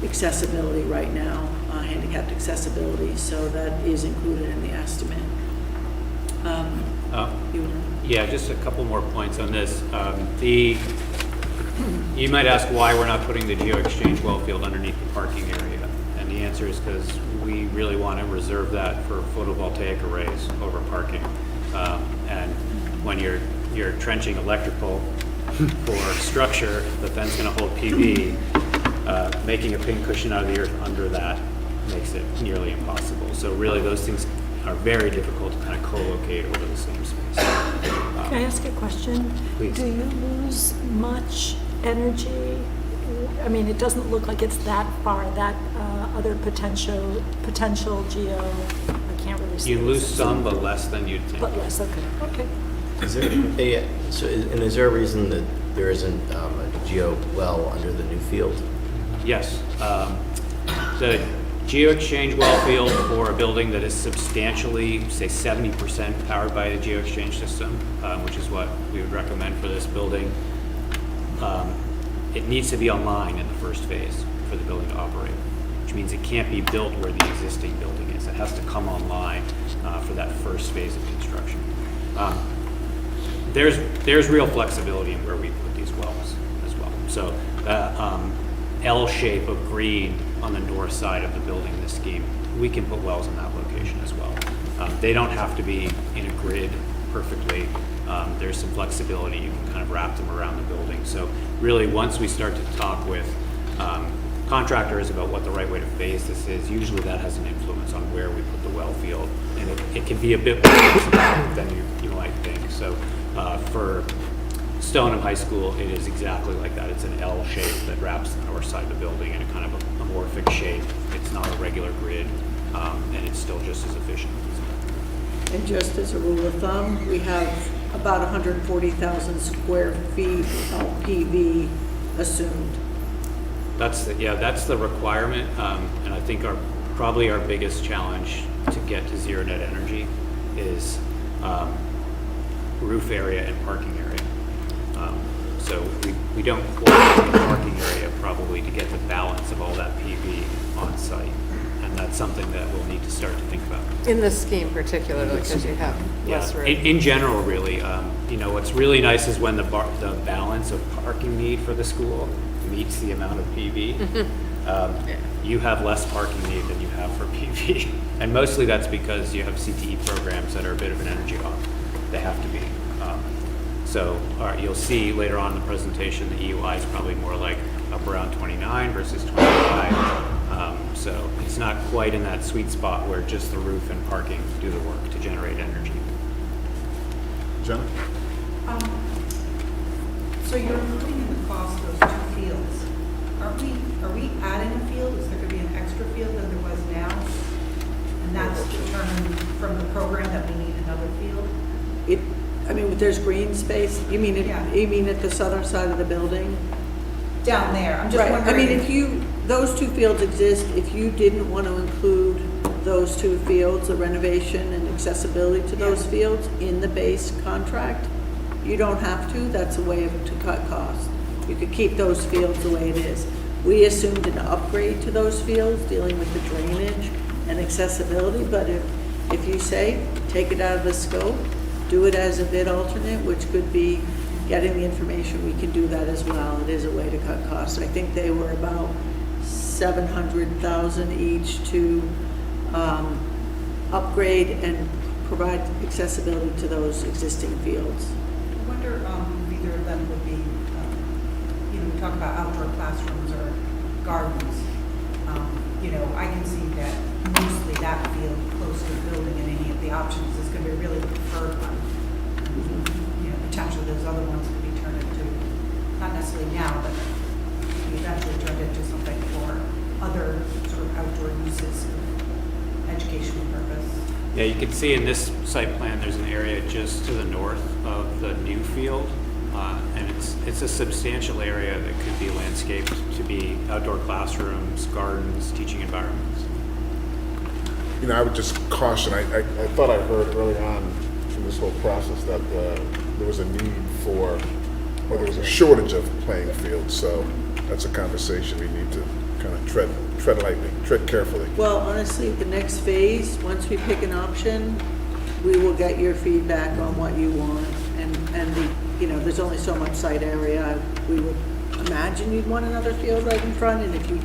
accessibility right now, handicapped accessibility, so that is included in the estimate. Yeah, just a couple more points on this. You might ask why we're not putting the geo-exchange well field underneath the parking area. And the answer is because we really want to reserve that for photovoltaic arrays over parking. And when you're trenching electrical for structure, but then it's going to hold PV, making a pin cushion out of the earth under that makes it nearly impossible. So really those things are very difficult to kind of co-locate over the same space. Can I ask a question? Please. Do you lose much energy? I mean, it doesn't look like it's that far, that other potential geo, I can't really see. You this. lose some, but less than you'd think. But less, okay. Is there a reason that there isn't a geo well under the new field? Yes. The geo-exchange well field for a building that is substantially, say 70% powered by a geo-exchange system, which is what we would recommend for this building, it needs to be online in the first phase for the building to operate, which means it can't be built where the existing building is. It has to come online for that first phase of construction. There's real flexibility in where we put these wells as well. So L shape of green on the north side of the building in this scheme, we can put wells in that location as well. They don't have to be in a grid perfectly. There's some flexibility. You can kind of wrap them around the building. So really, once we start to talk with contractors about what the right way to phase this is, usually that has an influence on where we put the well field. And it can be a bit more flexible than you might think. So for Salem High School, it is exactly like that. It's an L shape that wraps the north side of the building in a kind of a amorphic shape. It's not a regular grid, and it's still just as efficient. And just as a rule of thumb, we have about 140,000 square feet of PV assumed. That's the requirement, and I think probably our biggest challenge to get to zero net energy is roof area and parking area. So we don't quite need parking area probably to get the balance of all that PV on site, and that's something that we'll need to start to think about. In this scheme particularly, because you have less room. In general, really, what's really nice is when the balance of parking need for the school meets the amount of PV. You have less parking need than you have for PV, and mostly that's because you have CTE programs that are a bit of an energy hog. They have to be. So you'll see later on in the presentation, the EUI is probably more like up around 29 versus 25. So it's not quite in that sweet spot where just the roof and parking do the work to generate energy. Jenna? So you're including in the cost those two fields. Are we adding a field? Is there going to be an extra field than there was now? And that's determined from the program that we need another field? There's green space, you mean at the southern side of the building? Down there, I'm just Right, wondering. those two fields exist, if you didn't want to include those two fields, the renovation and accessibility to those fields in the base contract, you don't have to, that's a way to cut costs. You could keep those fields the way it is. We assumed an upgrade to those fields, dealing with the drainage and accessibility, but if you say, take it out of the scope, do it as a bid alternate, which could be getting the information, we can do that as well. It is a way to cut costs. I think they were about 700,000 each to upgrade and provide accessibility to those existing fields. I wonder if either of them would be, we talk about outdoor classrooms or gardens. I can see that mostly that field close to the building and any of the options is going to be really the preferred one. Potentially those other ones could be turned into, not necessarily now, but eventually turned into something for other sort of outdoor uses of educational purpose. Yeah, you can see in this site plan, there's an area just to the north of the new field, and it's a substantial area that could be landscaped to be outdoor classrooms, gardens, teaching environments. I would just caution, I thought I heard early on in this whole process that there was a need or there was a shortage of playing fields, so that's a conversation we need to kind of tread lightly, tread carefully. Well, honestly, the next phase, once we pick an option, we will get your feedback on what you want, and there's only so much site area. We would imagine you'd want another field right in front, and if you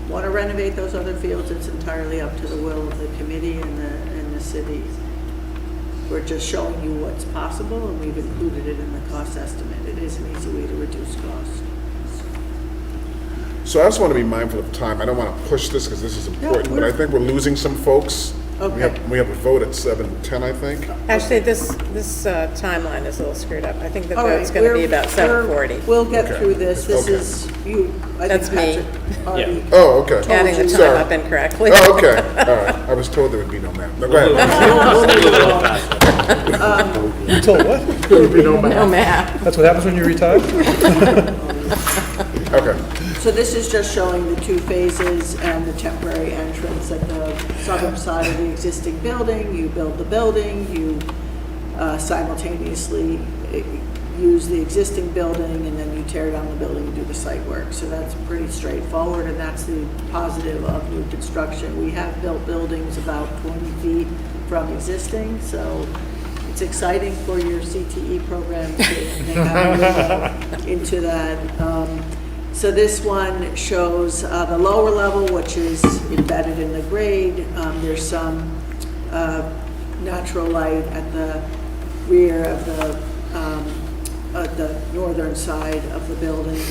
want to renovate those other fields, it's entirely up to the will of the committee and the city. We're just showing you what's possible, and we've included it in the cost estimate. It is an easy way to reduce costs. So I just want to be mindful of time. I don't want to push this because this is important, but I think we're losing some folks. Okay. We have a vote at 7:10, I think. Actually, this timeline is a little screwed up. I think the All right, vote's going to be about 7:40. We'll get Okay. through this. This Okay. is you. I That's think me. Patrick already Oh, okay. Adding the time Sorry. up incorrectly. Oh, okay. All right. I was told there would be no math. No, go ahead. You told what? There would be no math. No math. That's what happens when you retire? Okay. So this is just showing the two phases and the temporary entrance at the southern side of the existing building. You build the building, you simultaneously use the existing building, and then you tear down the building and do the site work. So that's pretty straightforward, and that's the positive of new construction. We have built buildings about 20 feet from existing, so it's exciting for your CTE program to think out a little into that. So this one shows the lower level, which is embedded in the grade. There's some natural light at the rear of the northern side of the building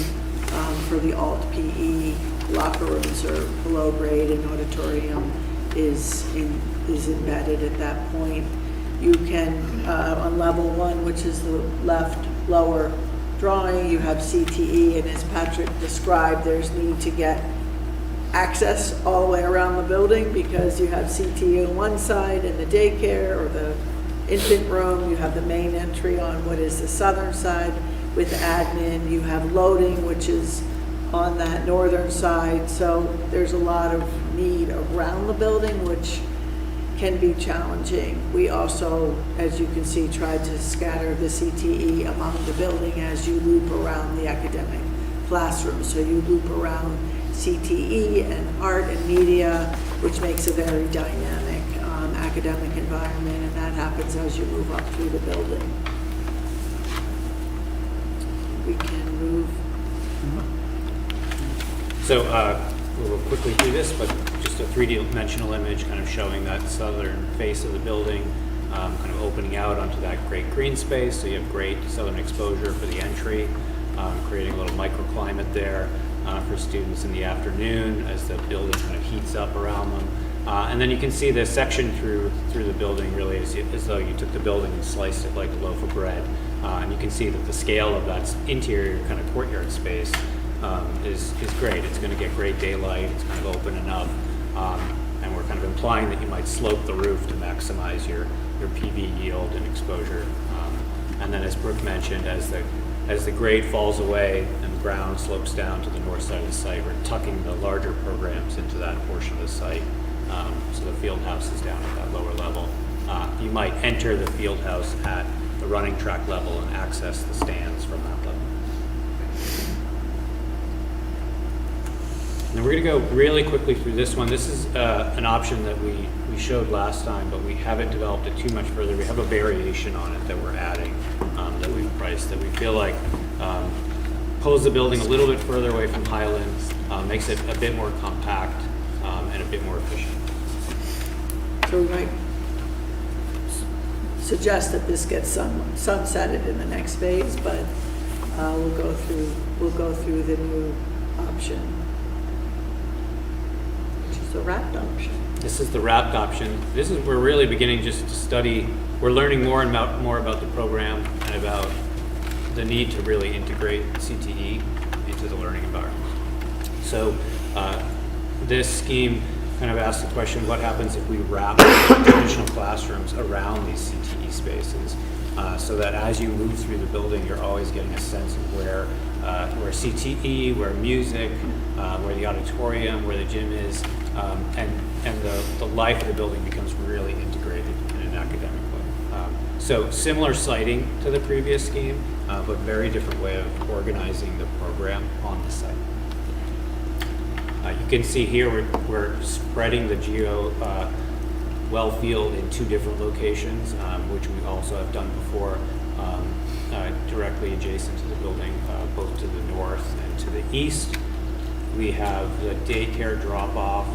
for the alt PE. Locker rooms are below grade, and auditorium is embedded at that point. You can, on level 1, which is the left lower drawing, you have CTE, and as Patrick described, there's need to get access all the way around the building because you have CTE on one side and the daycare or the infant room. You have the main entry on what is the southern side with admin. You have loading, which is on that northern side. So there's a lot of need around the building, which can be challenging. We also, as you can see, tried to scatter the CTE among the building as you loop around the academic classroom. So you loop around CTE and art and media, which makes a very dynamic academic environment, and that happens as you move up through the building. We can move. So we'll quickly do this, but just a 3D-dimensional image kind of showing that southern face of the building, kind of opening out onto that great green space. So you have great southern exposure for the entry, creating a little microclimate there for students in the afternoon as the building kind of heats up around them. And then you can see the section through the building really as though you took the building and sliced it like a loaf of bread. And you can see that the scale of that interior kind of courtyard space is great. It's going to get great daylight. It's kind of open enough. And we're kind of implying that you might slope the roof to maximize your PV yield and exposure. And then as Brooke mentioned, as the grade falls away and the ground slopes down to the north side of the site, we're tucking the larger programs into that portion of the site. So the field house is down at that lower level. You might enter the field house at the running track level and access the stands from that level. And we're going to go really quickly through this one. This is an option that we showed last time, but we haven't developed it too much further. We have a variation on it that we're adding that we've priced that we feel like pulls the building a little bit further away from Highland, makes it a bit more compact and a bit more efficient. So we might suggest that this gets sunsetted in the next phase, but we'll go through the new option, which is the wrapped option. This is the wrapped option. We're really beginning just to study. We're learning more about the program and about the need to really integrate CTE into the learning environment. So this scheme kind of asks the question, what happens if we wrap traditional classrooms around these CTE spaces so that as you move through the building, you're always getting a sense of where CTE, where music, where the auditorium, where the gym is, and the life of the building becomes really integrated in an academic way. So similar siting to the previous scheme, but very different way of organizing the program on the site. You can see here we're spreading the geo well field in 2 different locations, which we also have done before, directly adjacent to the building, both to the north and to the east. We have the daycare drop-off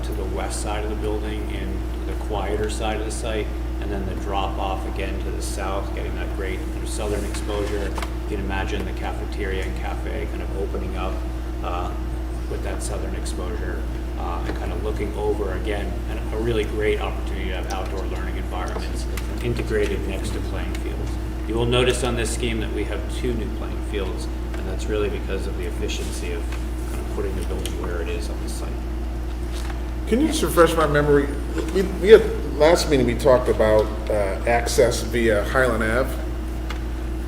to the west side of the building in the quieter side of the site, and then the drop-off again to the south, getting that great southern exposure. You can imagine the cafeteria and cafe kind of opening up with that southern exposure and kind of looking over again, and a really great opportunity to have outdoor learning environments integrated next to playing fields. You will notice on this scheme that we have 2 new playing fields, and that's really because of the efficiency of kind of putting the building where it is on the site. Can you just refresh my memory? We had, last meeting we talked about access via Highland Ave.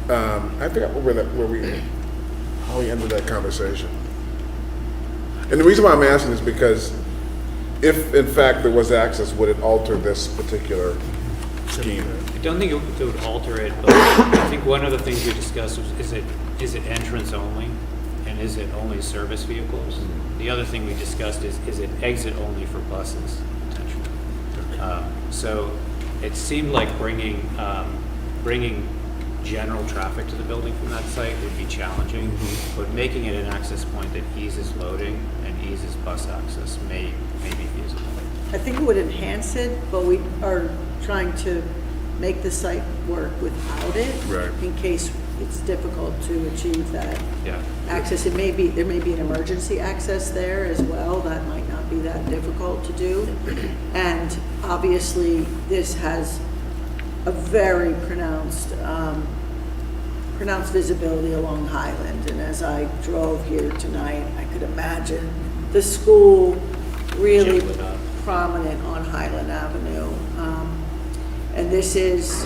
I forgot how we ended that conversation. And the reason why I'm asking is because if in fact there was access, would it alter this particular scheme. I don't think it would alter it, but I think one of the things we discussed was, is it entrance only? And is it only service vehicles? The other thing we discussed is it exit only for buses, potentially? So it seemed like bringing general traffic to the building from that site would be challenging, but making it an access point that eases loading and eases bus access may be feasible. I think it would enhance it, but we are trying to make the site work without it. Right. In case it's difficult to achieve that Yeah. access. There may be an emergency access there as well. That might not be that difficult to do. And obviously, this has a very pronounced visibility along Highland. And as I drove here tonight, I could imagine the school really Gym without. prominent on Highland Avenue. And this is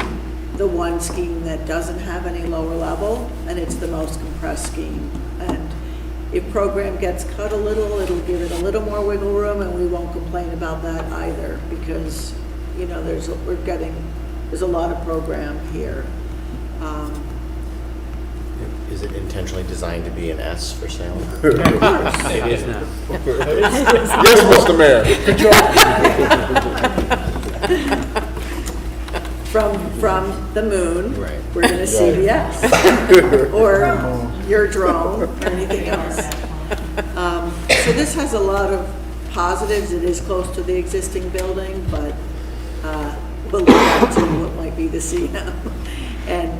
the one scheme that doesn't have any lower level, and it's the most compressed scheme. And if program gets cut a little, it'll give it a little more wiggle room, and we won't complain about that either, because, you know, there's a lot of program here. Is it intentionally designed to be an S for Salem? It is now. Yes, Mr. Mayor. From the moon, Right. we're gonna see the S, or your drone, or anything else. So this has a lot of positives. It is close to the existing building, but we'll look back to what might be the CM. And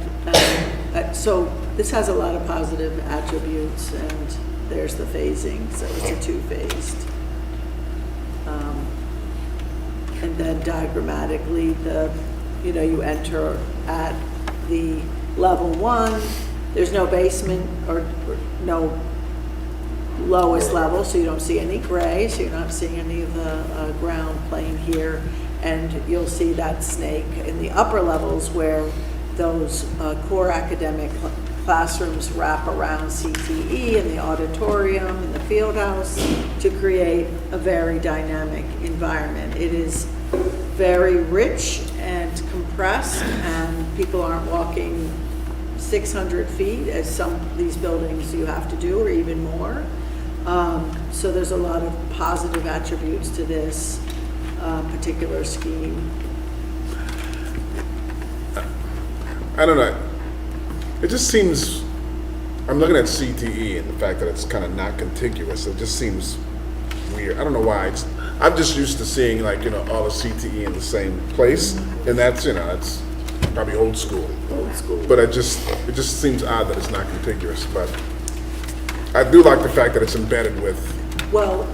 so this has a lot of positive attributes, and there's the phasing, so it's a two-phased. And then diagrammatically, you enter at the level 1, there's no basement or no lowest level, so you don't see any gray, so you're not seeing any of the ground plane here. And you'll see that snake in the upper levels where those core academic classrooms wrap around CTE and the auditorium and the field house to create a very dynamic environment. It is very rich and compressed, and people aren't walking 600 feet as some of these buildings you have to do, or even more. So there's a lot of positive attributes to this particular scheme. I don't know. It just seems, I'm looking at CTE and the fact that it's kind of not contiguous. It just seems weird. I don't know why. I'm just used to seeing, like, all the CTE in the same place, and that's, it's probably old school. Old school. But it just seems odd that it's not contiguous. But I do like the fact that it's embedded with. Well,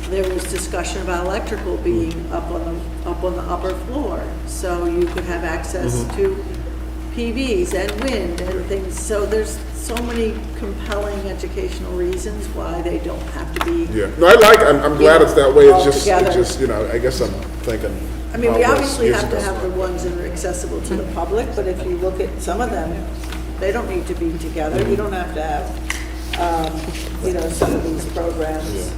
there was discussion about electrical being up on the upper floor, so you could have access to PVs and wind and things. So there's so many compelling educational reasons why they don't have to be. Yeah. No, I'm glad it's that way. It's all just, together. I guess I'm thinking. I mean, we how it was obviously years have to ago. have the ones that are accessible to the public, but if you look at some of them, they don't need to be together. You don't have to have, some of these programs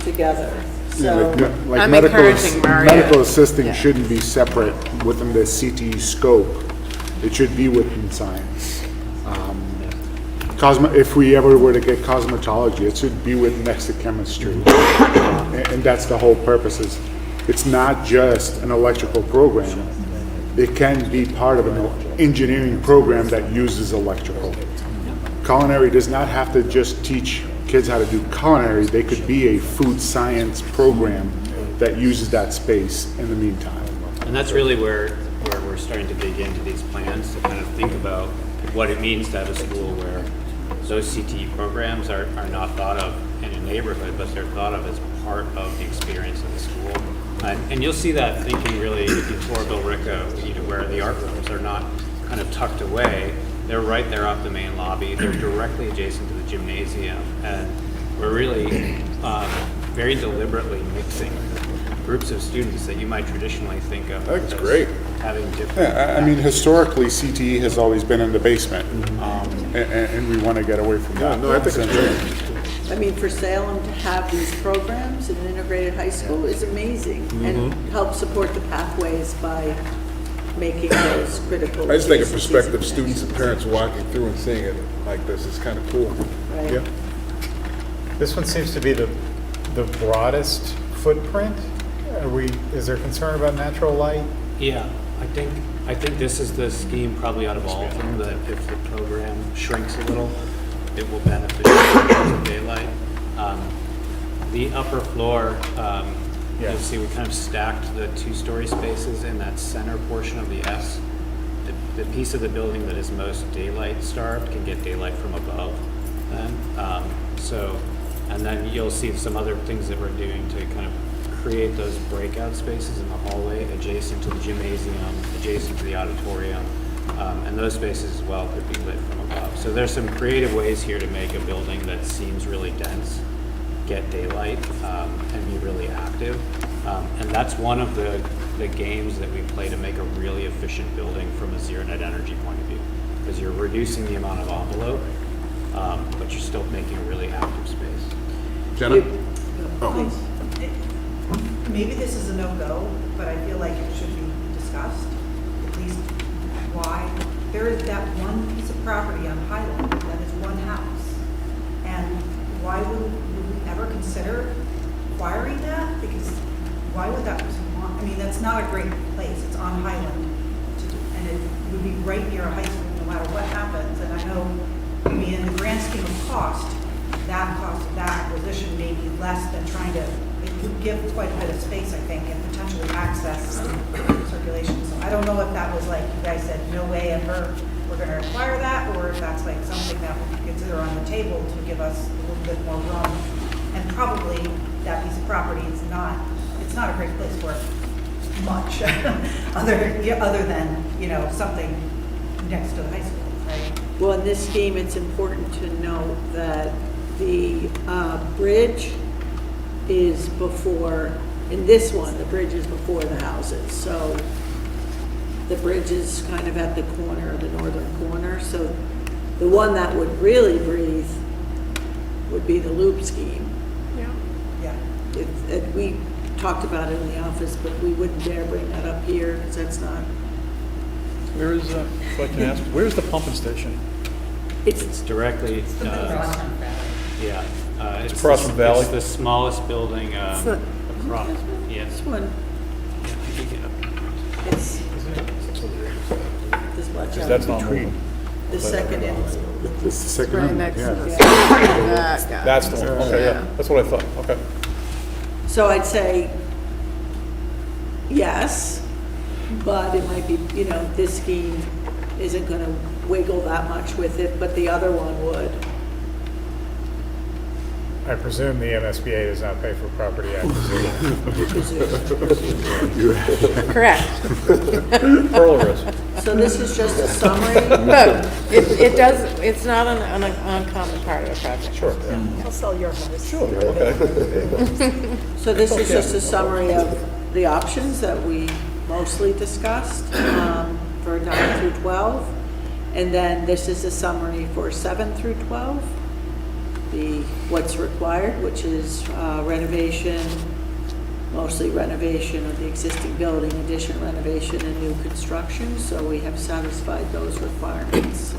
together. So, Like I'm medical encouraging Maria. medical assisting shouldn't be separate within the CTE scope. It should be within science. If we ever were to get cosmetology, it should be with next to chemistry. And that's the whole purpose. It's not just an electrical program. It can be part of an engineering program that uses electrical. Culinary does not have to just teach kids how to do culinary. They could be a food science program that uses that space in the meantime. And that's really where we're starting to dig into these plans to kind of think about what it means to have a school where those CTE programs are not thought of in a neighborhood, but they're thought of as part of the experience of the school. And you'll see that thinking really if you tour Bill Ricca, where the art rooms are not kind of tucked away. They're right there off the main lobby. They're directly adjacent to the gymnasium. And we're really very deliberately mixing groups of students that you might traditionally think of That's as great. having different. Yeah, I mean, historically, CTE has always been in the basement, and we want to get away from that. No, I think it's great. I mean, for Salem to have these programs in an integrated high school is amazing, and help support the pathways by making those critical. I just think a adjacencies prospective and students and connections. parents walking through and seeing it like this is kind of cool. Right. Yeah. This one seems to be the broadest footprint. Is there concern about natural light? Yeah, I think this is the scheme probably out of all of them, that if the program shrinks a little, it will benefit from daylight. The upper floor, Yeah. you'll see we kind of stacked the two-story spaces in that center portion of the S. The piece of the building that is most daylight starved can get daylight from above then. And then you'll see some other things that we're doing to kind of create those breakout spaces in the hallway adjacent to the gymnasium, adjacent to the auditorium. And those spaces as well could be lit from above. So there's some creative ways here to make a building that seems really dense, get daylight, and be really active. And that's one of the games that we play to make a really efficient building from a zero net energy point of view. Because you're reducing the amount of envelope, but you're still making a really active space. Jenna? Oh. Please. Maybe this is a no-go, but I feel like it should be discussed, at least why. There is that one piece of property on Highland that is one house. And why would we ever consider acquiring that? Because why would that person want, I mean, that's not a great place, it's on Highland. And it would be right near a high school, no matter what happens. And I know, I mean, in the grand scheme of cost of that acquisition may be less than trying to, it would give quite a bit of space, I think, and potentially access circulation. So I don't know if that was like, you guys said, no way ever, we're gonna acquire that, or if that's like something that we could consider on the table to give us a little bit more room. And probably that piece of property is not, it's not a great place for much, other than, you know, something next to the high school, right? Well, in this scheme, it's important to note that the bridge is before, in this one, the bridge is before the houses. So the bridge is kind of at the corner, the northern corner. So the one that would really breathe would be the loop scheme. Yeah. We talked about it in the office, but we wouldn't dare bring that up here because that's not, Where is, if I can ask, where's the pumping station? It's directly, yeah. It's across from Valley? It's the smallest building, across, yeah. this one, Yeah, I think it's, this watch Because out. that's not moving. The second in. This is the second one, yeah. That's the one, okay, yeah, that's what I thought, okay. So I'd say yes, but it might be, you know, this scheme isn't gonna wiggle that much with it, but the other one would. I presume the MSBA does not pay for property acquisition. Correct. Pearl is. So this is just a summary. But it does, it's not an uncommon part of the project. Sure, yeah. I'll sell your house. Sure, okay. So this is just a summary of the options that we mostly discussed for 9 through 12. And then this is a summary for 7 through 12. What's required, which is renovation, mostly renovation of the existing building, addition renovation and new construction. So we have satisfied those requirements.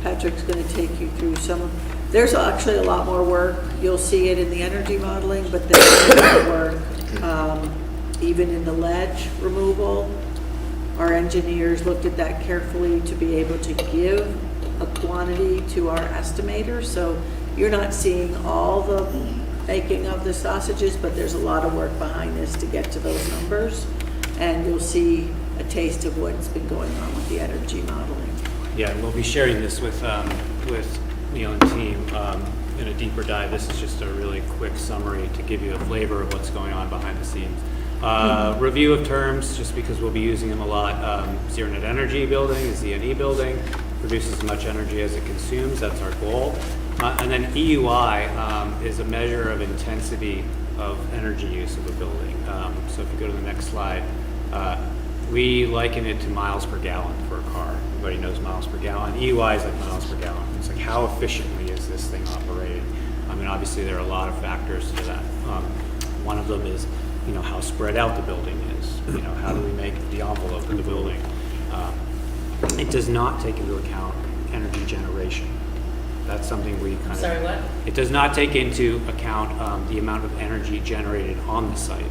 Patrick's going to take you through there's actually a lot more work. You'll see it in the energy modeling, but there's more work even in the ledge removal. Our engineers looked at that carefully to be able to give a quantity to our estimator. So you're not seeing all the making of the sausages, but there's a lot of work behind this to get to those numbers. And you'll see a taste of what's been going on with the energy modeling. Yeah, and we'll be sharing this with Neil and team in a deeper dive. This is just a really quick summary to give you a flavor of what's going on behind the scenes. Review of terms, just because we'll be using them a lot. Zero net energy building is the NE building, produces as much energy as it consumes, that's our goal. And then EUI is a measure of intensity of energy use of a building. So if you go to the next slide, we liken it to miles per gallon for a car. Everybody knows miles per gallon. EUI is like miles per gallon. It's like how efficiently is this thing operating? mean, obviously, there are a lot of factors to that. One of them is, you know, how spread out the building is. You know, how do we make the envelope of the building? It does not take into account energy generation. That's something we kind of... Sorry, what? It does not take into account the amount of energy generated on the site.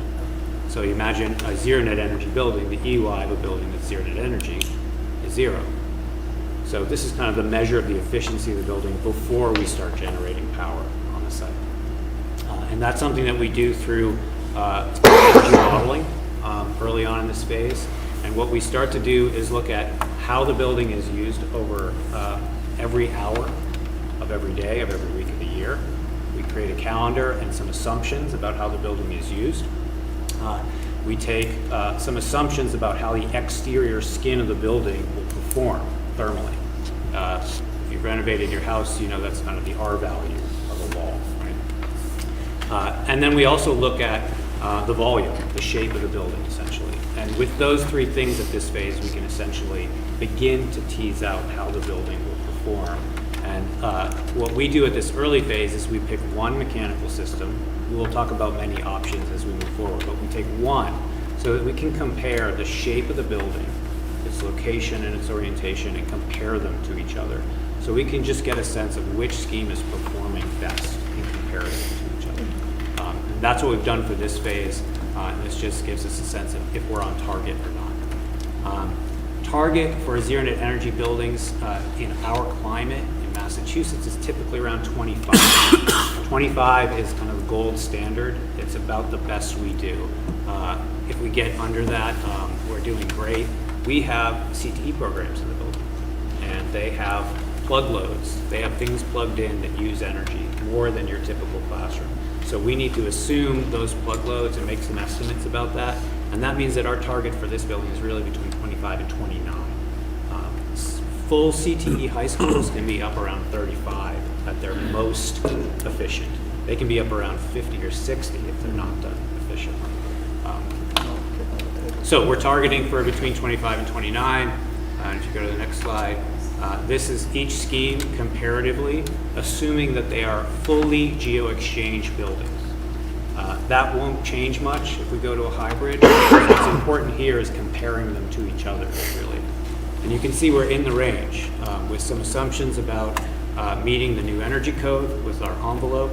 So you imagine a zero net energy building, the EY of a building that's zero net energy is zero. So this is kind of the measure of the efficiency of the building before we start generating power on the site. And that's something that we do through energy modeling early on in this phase. And what we start to do is look at how the building is used over every hour of every day, of every week of the year. We create a calendar and some assumptions about how the building is used. We take some assumptions about how the exterior skin of the building will perform thermally. If you've renovated your house, you know that's kind of the R value of a wall, right? And then we also look at the volume, the shape of the building, essentially. And with those three things at this phase, we can essentially begin to tease out how the building will perform. And what we do at this early phase is we pick one mechanical system. We will talk about many options as we move forward, but we take one so that we can compare the shape of the building, its location and its orientation, and compare them to each other. So we can just get a sense of which scheme is performing best in comparison to each other. And that's what we've done for this phase. And this just gives us a sense of if we're on target or not. Target for zero net energy buildings in our climate in Massachusetts is typically around 25. 25 is kind of the gold standard. It's about the best we do. If we get under that, we're doing great. We have CTE programs in the building, and they have plug loads. They have things plugged in that use energy more than your typical classroom. So we need to assume those plug loads and make some estimates about that. And that means that our target for this building is really between 25 and 29. Full CTE high schools can be up around 35 at their most efficient. They can be up around 50 or 60 if they're not done efficiently. So we're targeting for between 25 and 29. And if you go to the next slide, this is each scheme comparatively, assuming that they are fully geo-exchange buildings. That won't change much if we go to a hybrid. What's important here is comparing them to each other, really. And you can see we're in the range with some assumptions about meeting the new energy code with our envelope.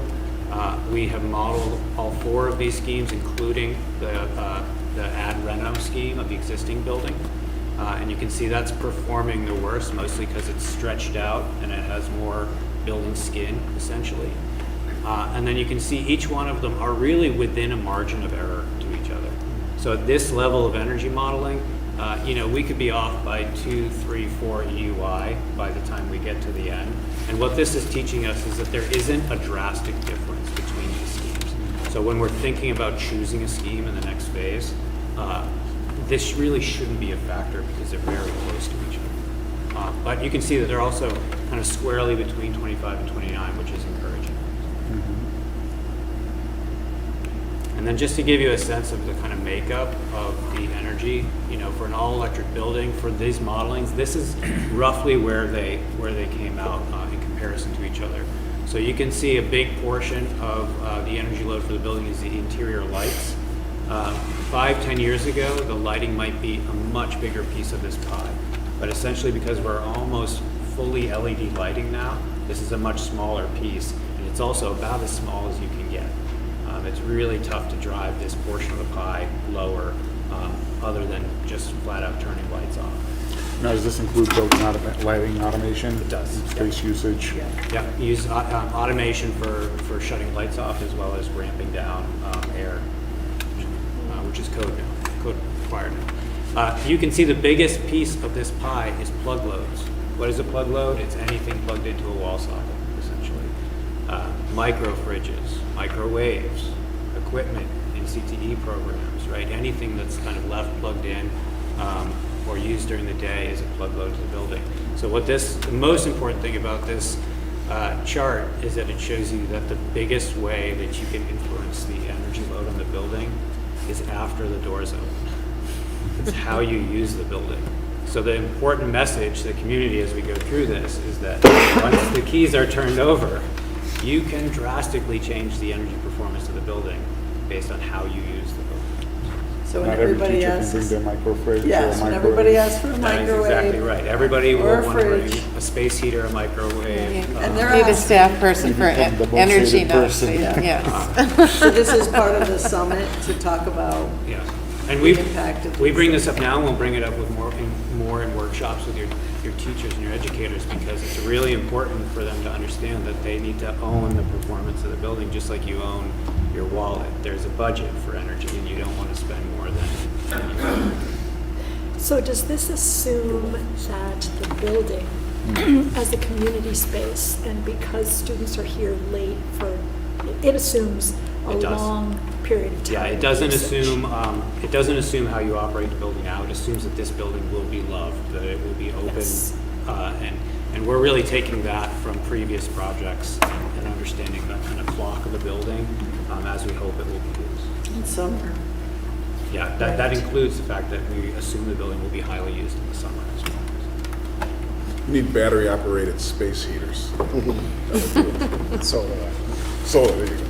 We have modeled all four of these schemes, including the ad reno scheme of the existing building. And you can see that's performing the worst, mostly because it's stretched out and it has more building skin, essentially. And then you can see each one of them are really within a margin of error to each other. So at this level of energy modeling, you know, we could be off by 2, 3, 4 EUI by the time we get to the end. And what this is teaching us is that there isn't a drastic difference between these schemes. So when we're thinking about choosing a scheme in the next phase, this really shouldn't be a factor because they're very close to each other. But you can see that they're also kind of squarely between 25 and 29, which is encouraging. And then just to give you a sense of the kind of makeup of the energy, you know, for an all-electric building, for these modelings, this is roughly where they came out in comparison to each other. So you can see a big portion of the energy load for the building is the interior lights. 5-10 years ago, the lighting might be a much bigger piece of this pie. But essentially, because we're almost fully LED lighting now, this is a much smaller piece, and it's also about as small as you can get. It's really tough to drive this portion of the pie lower, other than just flat out turning lights off. Now, does this include building lighting automation? It does. Space usage? Yeah, use automation for shutting lights off as well as ramping down air, which is code required now. You can see the biggest piece of this pie is plug loads. What is a plug load? It's anything plugged into a wall socket, essentially. Micro fridges, microwaves, equipment in CTE programs, right? Anything that's kind of left plugged in or used during the day is a plug load to the building. So the most important thing about this chart is that it shows you that the biggest way that you can influence the energy load on the building is after the doors open. It's how you use the building. So the important message to the community as we go through this is that once the keys are turned over, you can drastically change the energy performance of the building based on how you use the building. So when Not every everybody teacher can bring asks, their microfridge or a yes, when everybody microwave. asks for a That is microwave. exactly right. Everybody will or a want to bring fridge. a space heater, a microwave. And they're Need a asking, staff person for become the most energy hated notes, person. yes. so this is part of the summit to talk about Yeah, and the impact of. we bring this up now, and we'll bring it up with more in workshops with your teachers and your educators, because it's really important for them to understand that they need to own the performance of the building, just like you own your wallet. There's a budget for energy, and you don't want to spend more than you own. So does this assume that the building as a community space, and because students are here late for, it assumes a It does. long period of time? Yeah, it doesn't assume how you operate the building now. It assumes that this building will be loved, that it will be open. Yes. And we're really taking that from previous projects and understanding that kind of clock of the building as we hope it will be used. In summer. Yeah, that includes the fact that we assume the building will be highly used in the summer as well. We need battery-operated space heaters. So, Solar, there you go.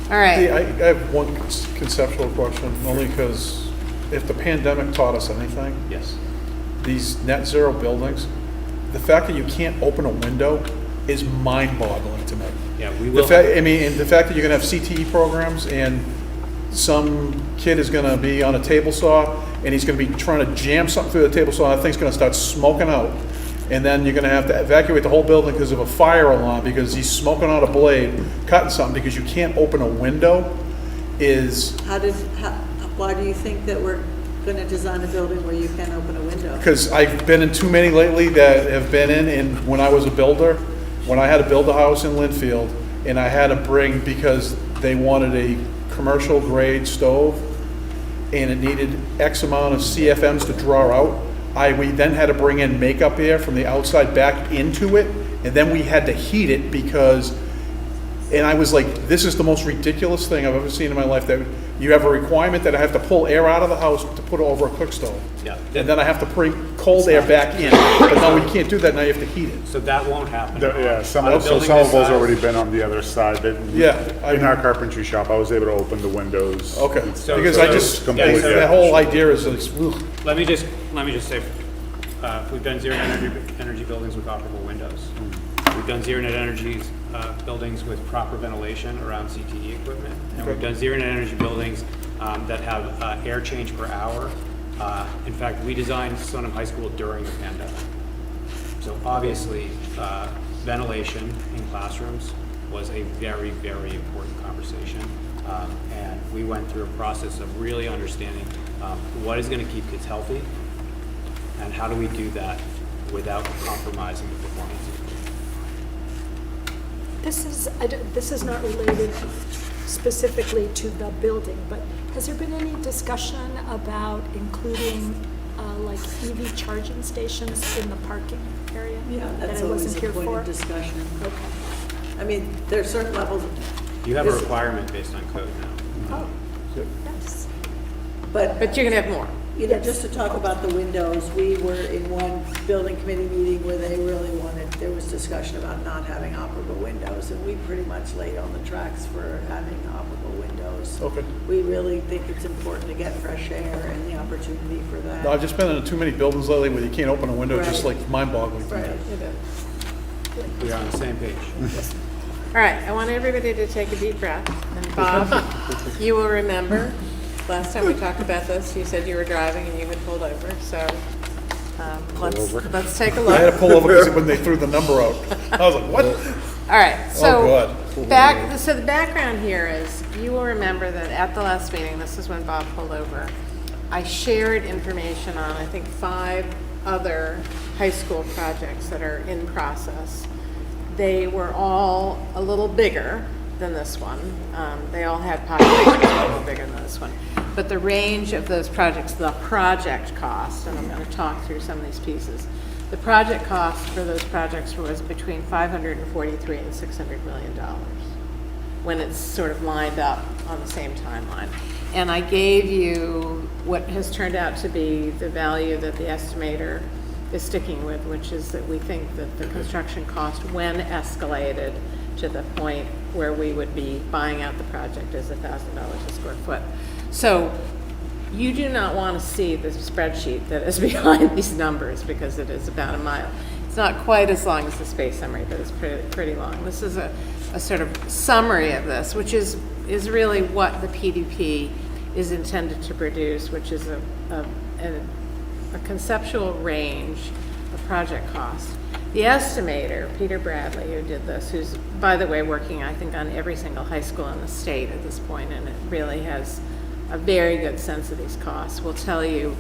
All Hey, right, I have one conceptual question, only because if the pandemic taught us anything, Yes. these net zero buildings, the fact that you can't open a window is mind-boggling to me. Yeah, we The will. fact, I mean, and the fact that you're gonna have CTE programs and some kid is gonna be on a table saw and he's gonna be trying to jam something through the table saw, that thing's gonna start smoking out. And then you're gonna have to evacuate the whole building because of a fire alarm, because he's smoking out a blade, cutting something, because you can't open a window is, Why do you think that we're gonna design a building where you can't open a window? because I've been in too many lately that have been in, and when I was a builder, when I had to build a house in Linfield, and I had to bring, because they wanted a commercial grade stove, and it needed X amount of CFMs to draw out, we then had to bring in makeup air from the outside back into it, and then we had to heat it because, and I was like, this is the most ridiculous thing I've ever seen in my life, that you have a requirement that I have to pull air out of the house to put it over a cook stove. Yeah. And then I have to bring cold air back in, but no, you can't do that, now you have to heat it. So that won't happen. Yeah, some On a of building those this size- already been on the other side. Yeah, In our carpentry shop, I was able to open the windows. Okay, So- because so- I just, yeah, completely so that whole idea is, like, ugh. Let me just say, we've done zero net energy buildings with operable windows. We've done zero net energy buildings with proper ventilation around CTE equipment. And we've done zero net energy buildings that have air change per hour. In fact, we designed Salem High School during the pandemic. So obviously, ventilation in classrooms was a very, very important conversation. And we went through a process of really understanding what is going to keep kids healthy, and how do we do that without compromising the performance of the building. This is not related specifically to the building, but has there been any discussion about including, like EV charging stations in the parking area? Yeah, that's That I always wasn't a here point for? of discussion. Okay. I mean, there are certain levels, You have a Is- requirement based on code now. Oh, nice. but, but you're gonna have more. you know, just to talk about the windows, we were in one building committee meeting where they really wanted, there was discussion about not having operable windows, and we pretty much laid on the tracks for having operable windows. Okay. We really think it's important to get fresh air and the opportunity for that. No, I've just been in too many buildings lately where you can't open a window, just Right. like mind-boggling to me. Right. We are on the same page. All right, I want everybody to take a deep breath. And Bob, you will remember, last time we talked about this, you said you were driving and you had pulled over, so let's take a I had to look. pull over because when they threw the number out, I was like, what? All right, Oh, so God. so the background here is, you will remember that at the last meeting, this is when Bob pulled over, I shared information on, I think, 5 other high school projects that are in process. They were all a little bigger than this one. They all had populations a little bigger than this one. But the range of those projects, the project cost, and I'm going to talk through some of these pieces. The project cost for those projects was between $543 and $600 million when it's sort of lined up on the same timeline. And I gave you what has turned out to be the value that the estimator is sticking with, which is that we think that the construction cost, when escalated, to the point where we would be buying out the project as $1,000 a square foot. So you do not want to see the spreadsheet that is behind these numbers, because it is about a mile. It's not quite as long as the space summary, but it's pretty long. This is a sort of summary of this, which is really what the PDP is intended to produce, which is a conceptual range of project cost. The estimator, Peter Bradley, who did this, who's, by the way, working, I think, on every single high school in the state at this point, and it really has a very good sense of these costs, will tell you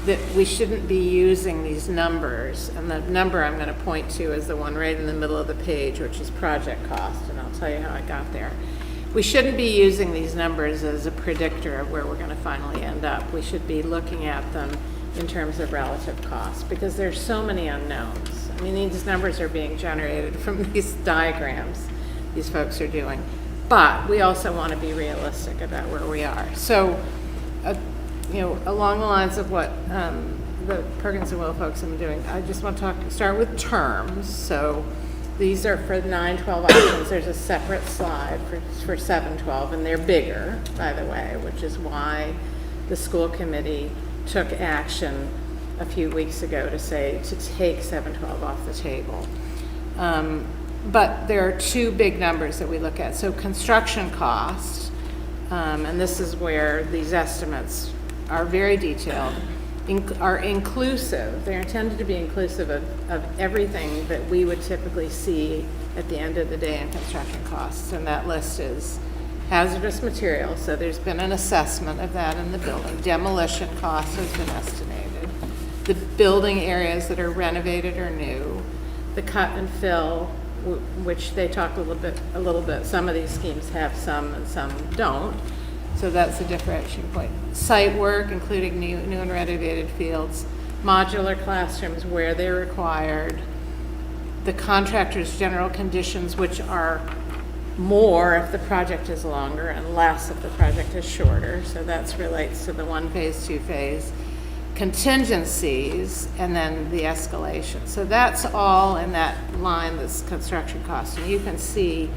that we shouldn't be using these numbers. And the number I'm going to point to is the one right in the middle of the page, which is project cost, and I'll tell you how I got there. We shouldn't be using these numbers as a predictor of where we're going to finally end up. We should be looking at them in terms of relative costs, because there's so many unknowns. I mean, these numbers are being generated from these diagrams these folks are doing. But we also want to be realistic about where we are. So, you know, along the lines of what the Perkins and Will folks have been doing, I just want to start with terms. So these are for 9-12 options. There's a separate slide for 7-12, and they're bigger, by the way, which is why the school committee took action a few weeks ago to take 7-12 off the table. But there are two big numbers that we look at. So construction cost, and this is where these estimates are very detailed, are inclusive. They're intended to be inclusive of everything that we would typically see at the end of the day in construction costs. And that list is hazardous materials, so there's been an assessment of that in the building. Demolition cost has been estimated. The building areas that are renovated or new, the cut and fill, which they talked a little bit. Some of these schemes have some and some don't. So that's a differentiating point. Site work, including new and renovated fields, modular classrooms where they're required, the contractor's general conditions, which are more if the project is longer and less if the project is shorter. So that relates to the 1 phase, 2 phase, contingencies, and then the escalation. So that's all in that line, this construction cost. And you can see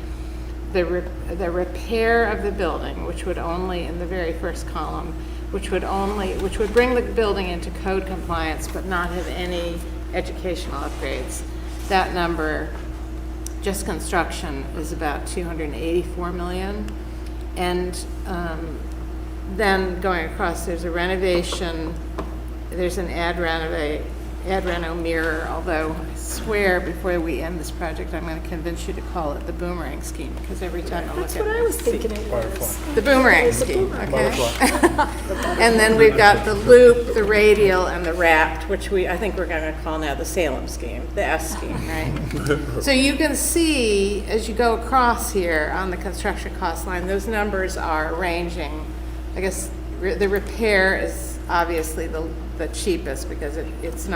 the repair of the building, which would only, in the very first column, which would bring the building into code compliance but not have any educational upgrades. That number, just construction, is about $284 million. And then going across, there's a renovation, there's an ad reno mirror, although I swear before we end this project, I'm going to convince you to call it the boomerang scheme, because every time I look at it. That's what I was thinking it was. The boomerang scheme, okay? And then we've got the loop, the radial, and the wrapped, which I think we're going to call now the Salem scheme, the S scheme, right? So you can see, as you go across here on the construction cost line, those numbers are ranging. I guess the repair is obviously the cheapest, because it's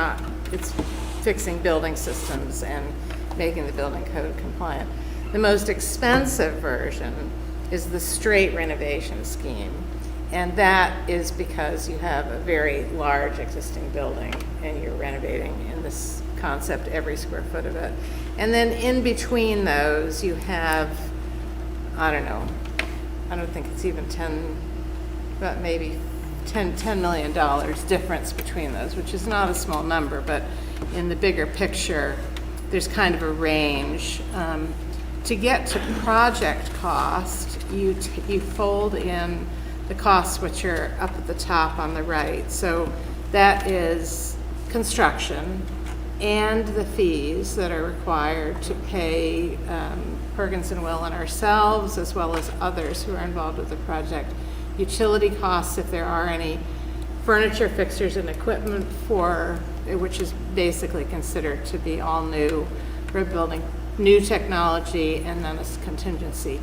fixing building systems and making the building code compliant. The most expensive version is the straight renovation scheme, and that is because you have a very large existing building and you're renovating, in this concept, every square foot of it. And then in between those you have, I don't think it's even but maybe $10 million difference between those, which is not a small number, but in the bigger picture, there's kind of a range. To get to project cost, you fold in the costs which are up at the top on the right. So that is construction and the fees that are required to pay Perkins and Will and ourselves, as well as others who are involved with the project. Utility costs, if there are any, furniture, fixtures, and equipment which is basically considered to be all new. We're building new technology, and then a contingency.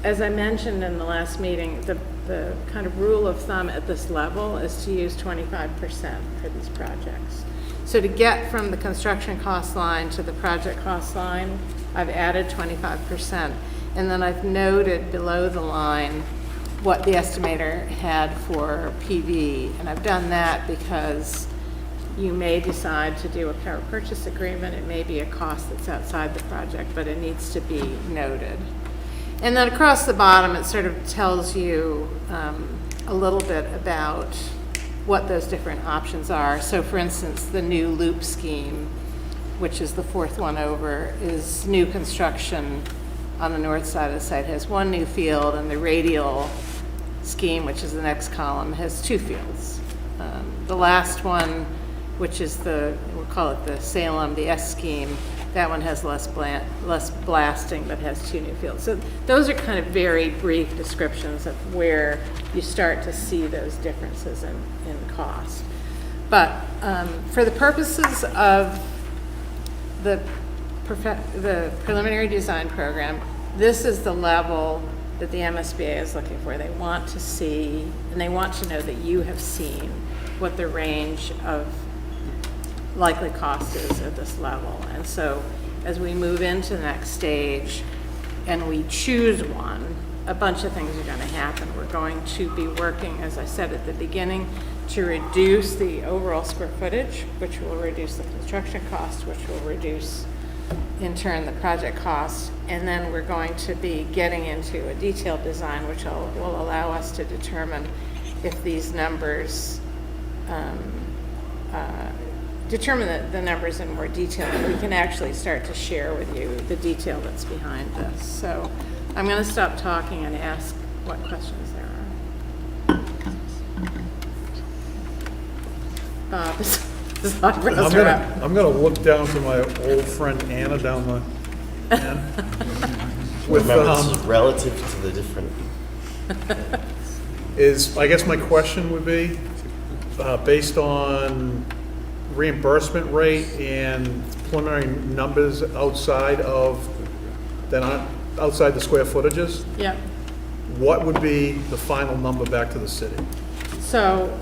As I mentioned in the last meeting, the kind of rule of thumb at this level is to use 25% for these projects. So to get from the construction cost line to the project cost line, I've added 25%. And then I've noted below the line what the estimator had for PV. And I've done that because You may decide to do a power purchase agreement. It may be a cost that's outside the project, but it needs to be noted. And then across the bottom, it sort of tells you a little bit about what those different options are. So for instance, the new loop scheme, which is the fourth one over, is new construction on the north side of the site, has one new field, and the radial scheme, which is the next column, has two fields. The last one, which is we'll call it the Salem, the S scheme, that one has less blasting, but has two new fields. So those are kind of very brief descriptions of where you start to see those differences in cost. But for the purposes of the preliminary design program, this is the level that the MSBA is looking for. They want to see, and they want to know that you have seen what the range of likely cost is at this level. And so as we move into the next stage and we choose one, a bunch of things are going to happen. We're going to be working, as I said at the beginning, to reduce the overall square footage, which will reduce the construction cost, which will reduce, in turn, the project cost. And then we're going to be getting into a detailed design, which will allow us to determine if these numbers, determine the numbers in more detail. And we can actually start to share with you the detail that's behind this. So I'm going to stop talking and ask what questions there are. I'm gonna look down to my old friend Anna down the end. With, Remember, this is relative to the different. I guess my question would be, based on reimbursement rate and preliminary numbers outside the square footages, Yep. what would be the final number back to the city? So,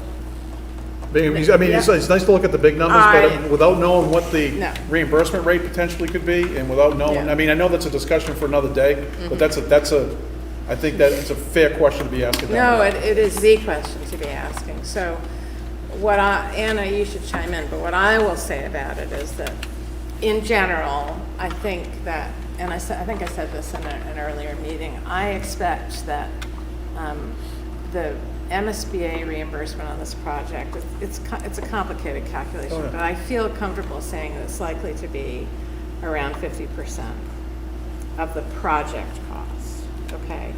I mean, it's nice to look at the big numbers, but without knowing what the reimbursement rate potentially could be, and without knowing, I mean, I know that's a discussion for another day, but I think that it's a fair question to be asking. no, it is the question to be asking. So Anna, you should chime in, but what I will say about it is that in general, I think that, and I think I said this in an earlier meeting, I expect that the MSBA reimbursement on this project, it's a complicated calculation, but I feel comfortable saying that it's likely to be around 50% of the project cost, okay?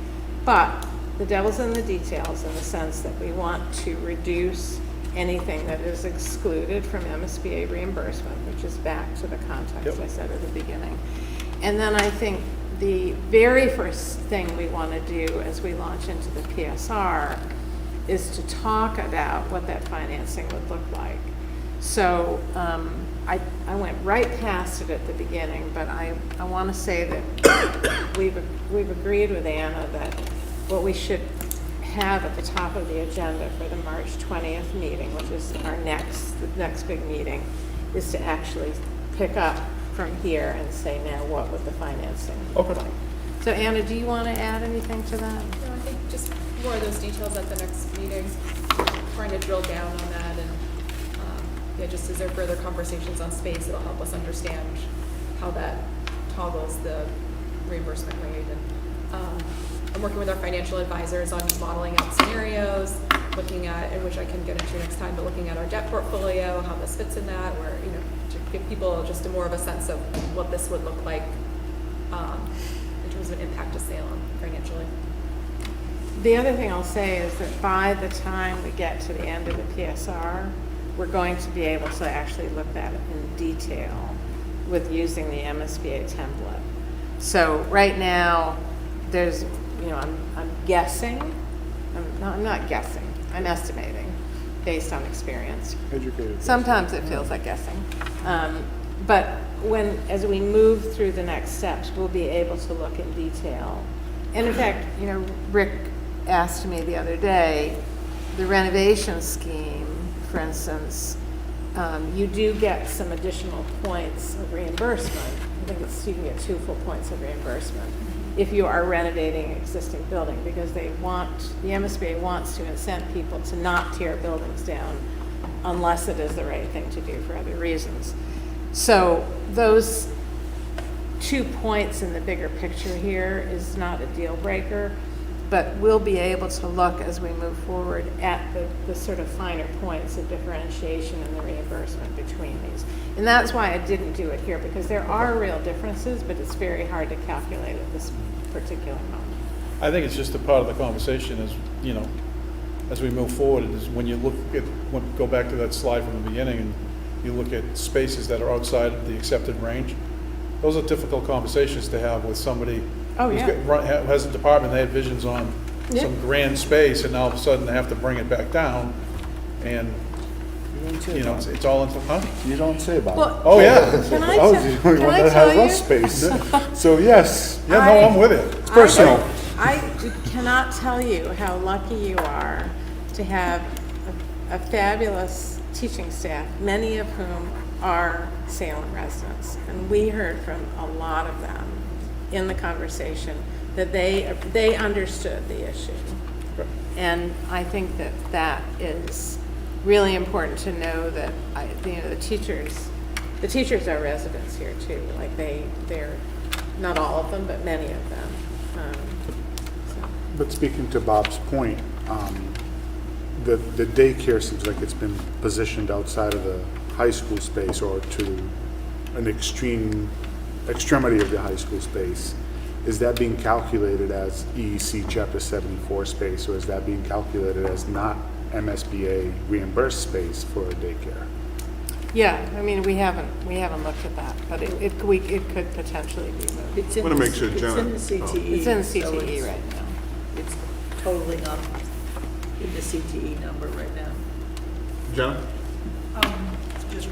But the devil's in the details in the sense that we want to reduce anything that is excluded from MSBA reimbursement, which is back to the context I said at the beginning. And then I think the very first thing we want to do as we launch into the PSR is to talk about what that financing would look like. So I went right past it at the beginning, but I want to say that we've agreed with Anna that what we should have at the top of the agenda for the March 20th meeting, which is the next big meeting, is to actually pick up from here and say, now what would the financing look like? So Anna, do you want to add anything to that? No, I think just more of those details at the next meeting, trying to drill down on that, and just as there are further conversations on space, it'll help us understand how that toggles the reimbursement rate. And I'm working with our financial advisors on modeling out scenarios, looking at, and which I can get into next time, but looking at our debt portfolio, how this fits in that, where, to give people just more of a sense of what this would look like in terms of impact to Salem financially. The other thing I'll say is that by the time we get to the end of the PSR, we're going to be able to actually look at it in detail with using the MSBA template. So right now, there's, I'm guessing, I'm not guessing, I'm estimating based on experience. Educated. Sometimes it feels like guessing. But as we move through the next steps, we'll be able to look in detail. And in fact, Rick asked me the other day, the renovation scheme, for instance, you do get some additional points of reimbursement. I think you can get 2 full points of reimbursement if you are renovating an existing building, because the MSBA wants to incent people to not tear buildings down unless it is the right thing to do for other reasons. So those 2 points in the bigger picture here is not a deal breaker, but we'll be able to look as we move forward at the sort of finer points of differentiation and the reimbursement between these. And that's why I didn't do it here, because there are real differences, but it's very hard to calculate at this particular moment. I think it's just a part of the conversation as, as we move forward, is when you look at, go back to that slide from the beginning, and you look at spaces that are outside of the accepted range, those are difficult conversations to have with somebody Oh, who's yeah. has a department, they had visions on Yeah. some grand space, and now all of a sudden they have to bring it back down, and, it's all into, huh? You don't say about it. Well, Oh, yeah. Can I I was tell- the only can one I that tell has you? less space. So yes, Yeah, no, I'm with it. it's personal. I cannot tell you how lucky you are to have a fabulous teaching staff, many of whom are Salem residents. And we heard from a lot of them in the conversation that they understood the issue. And I think that is really important to know that, the teachers are residents here too. Like they're, not all of them, but many of them. But speaking to Bob's point, the daycare seems like it's been positioned outside of the high school space or to an extremity of the high school space. Is that being calculated as EEC Chapter 74 space, or is that being calculated as not MSBA reimbursed space for a daycare? Yeah, I mean, we haven't looked at that, but it could potentially be moved. It's in Wanna the- make sure Jenna- It's in the CTE. It's in the so CTE it's- right now. It's totaling up in the CTE number right now. Jenna? Just, 2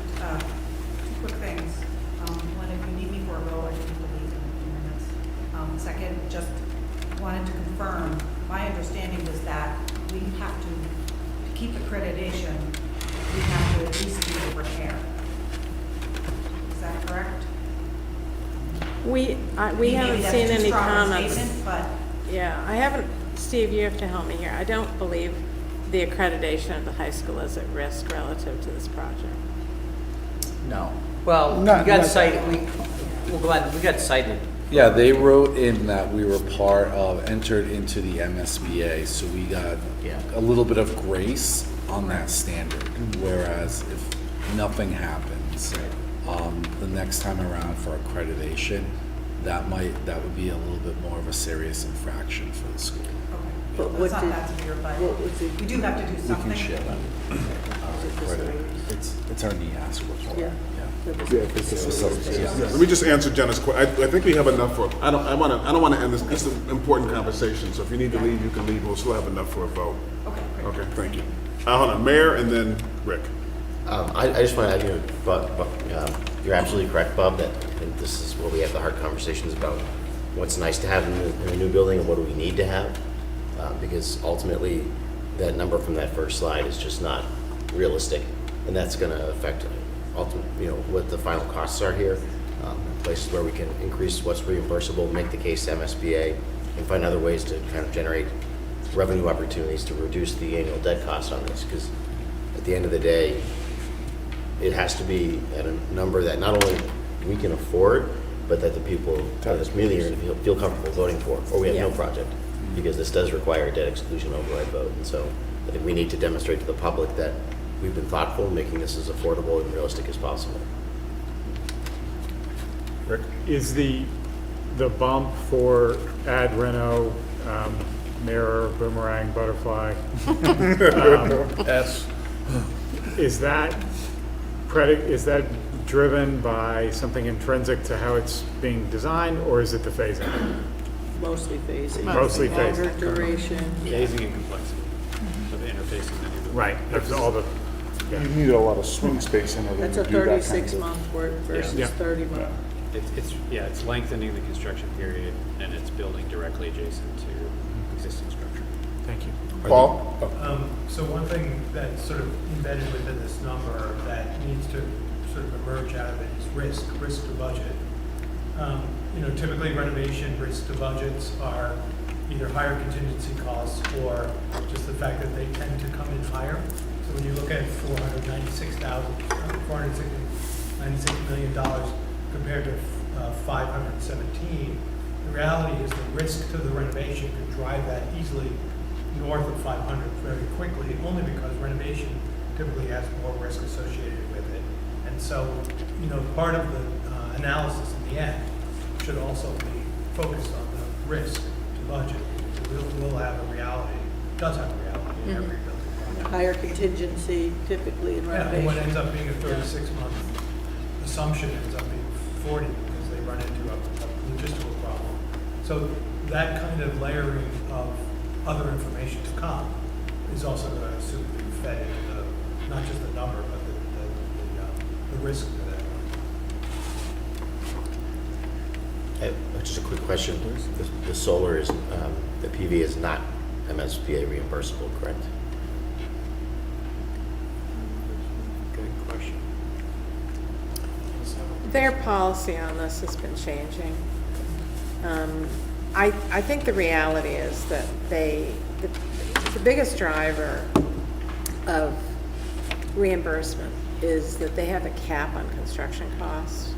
quick things. One, if you need me for a vote, I can leave in a few minutes. Second, just wanted to confirm, my understanding was that we have to keep accreditation, we have to at least do the repair. Is that correct? We Maybe haven't that's seen too any strong a comments. statement, But Yeah, I haven't, Steve, you have to help me here. I don't believe the accreditation of the high school is at risk relative to this project. No. Well, we Not- got not- cited, Glenn, we got cited. Yeah, they wrote in that we were entered into the MSBA, so we got Yeah. a little bit of grace on that standard. Whereas if nothing happens, the next time around for accreditation, that would be a little bit more of a serious infraction for the school. But okay, what it's not did- that severe, but what was it? we do have to do We something. can share that. It's our NEAS report. Yeah. Yeah, because this is Yeah, let me just answer Jenna's question. I think we have enough for, I don't wanna end this is an important conversation, so if you need to leave, you can leave. We'll still have enough for a vote. Okay, great. Okay, thank you. Hold on, Mayor and then Rick. I just want to add, but you're absolutely correct, Bob, that this is where we have the hard conversations about what's nice to have in a new building and what do we need to have, because ultimately, that number from that first slide is just not realistic, and that's going to affect what the final costs are here, places where we can increase what's reimbursable, make the case to MSBA, and find other ways to kind of generate revenue opportunities to reduce the annual debt cost on this, because at the end of the day, it has to be at a number that not only we can afford, but that the people in this community are going to feel comfortable voting for, or we have no Yeah. project, because this does require a debt exclusion override vote, and so I think we need to demonstrate to the public that we've been thoughtful in making this as affordable and realistic as possible. Is the bump for ad reno, mirror, boomerang, butterfly, S. is that driven by something intrinsic to how it's being designed, or is it the phasing? Mostly phasing. Mostly Longer phasing. duration. Phasing and complexity of the interfacing that you. Right, that's all the, You need a lot of swing space in order That's to a do that kind 36-month work versus Yeah. 30 month. It's lengthening the construction period, and it's building directly adjacent to existing structure. thank you. Paul? So one thing that's sort of embedded within this number that needs to sort of emerge out of it is risk to budget. Typically renovation risk to budgets are either higher contingency costs or just the fact that they tend to come in higher. So So when you look at $496 million compared to 517, the reality is the risk to the renovation could drive that easily north of 500 very quickly, only because renovation typically has more risk associated with it. And so, you know, part of the analysis in the end should also be focused on the risk to budget. We'll have a reality, does have a reality in every building project. Higher contingency typically in Yeah, and renovation. what ends up being a 36-month assumption ends up being 40 because they run into a logistical problem. So that kind of layering of other information to come is also going to assume to be fed into not just the number, but the risk to that. Just a quick question. The solar is, the PV is not MSBA reimbursable, correct? Good question. Their policy on this has been changing. I think the reality is that the biggest driver of reimbursement is that they have a cap on construction costs.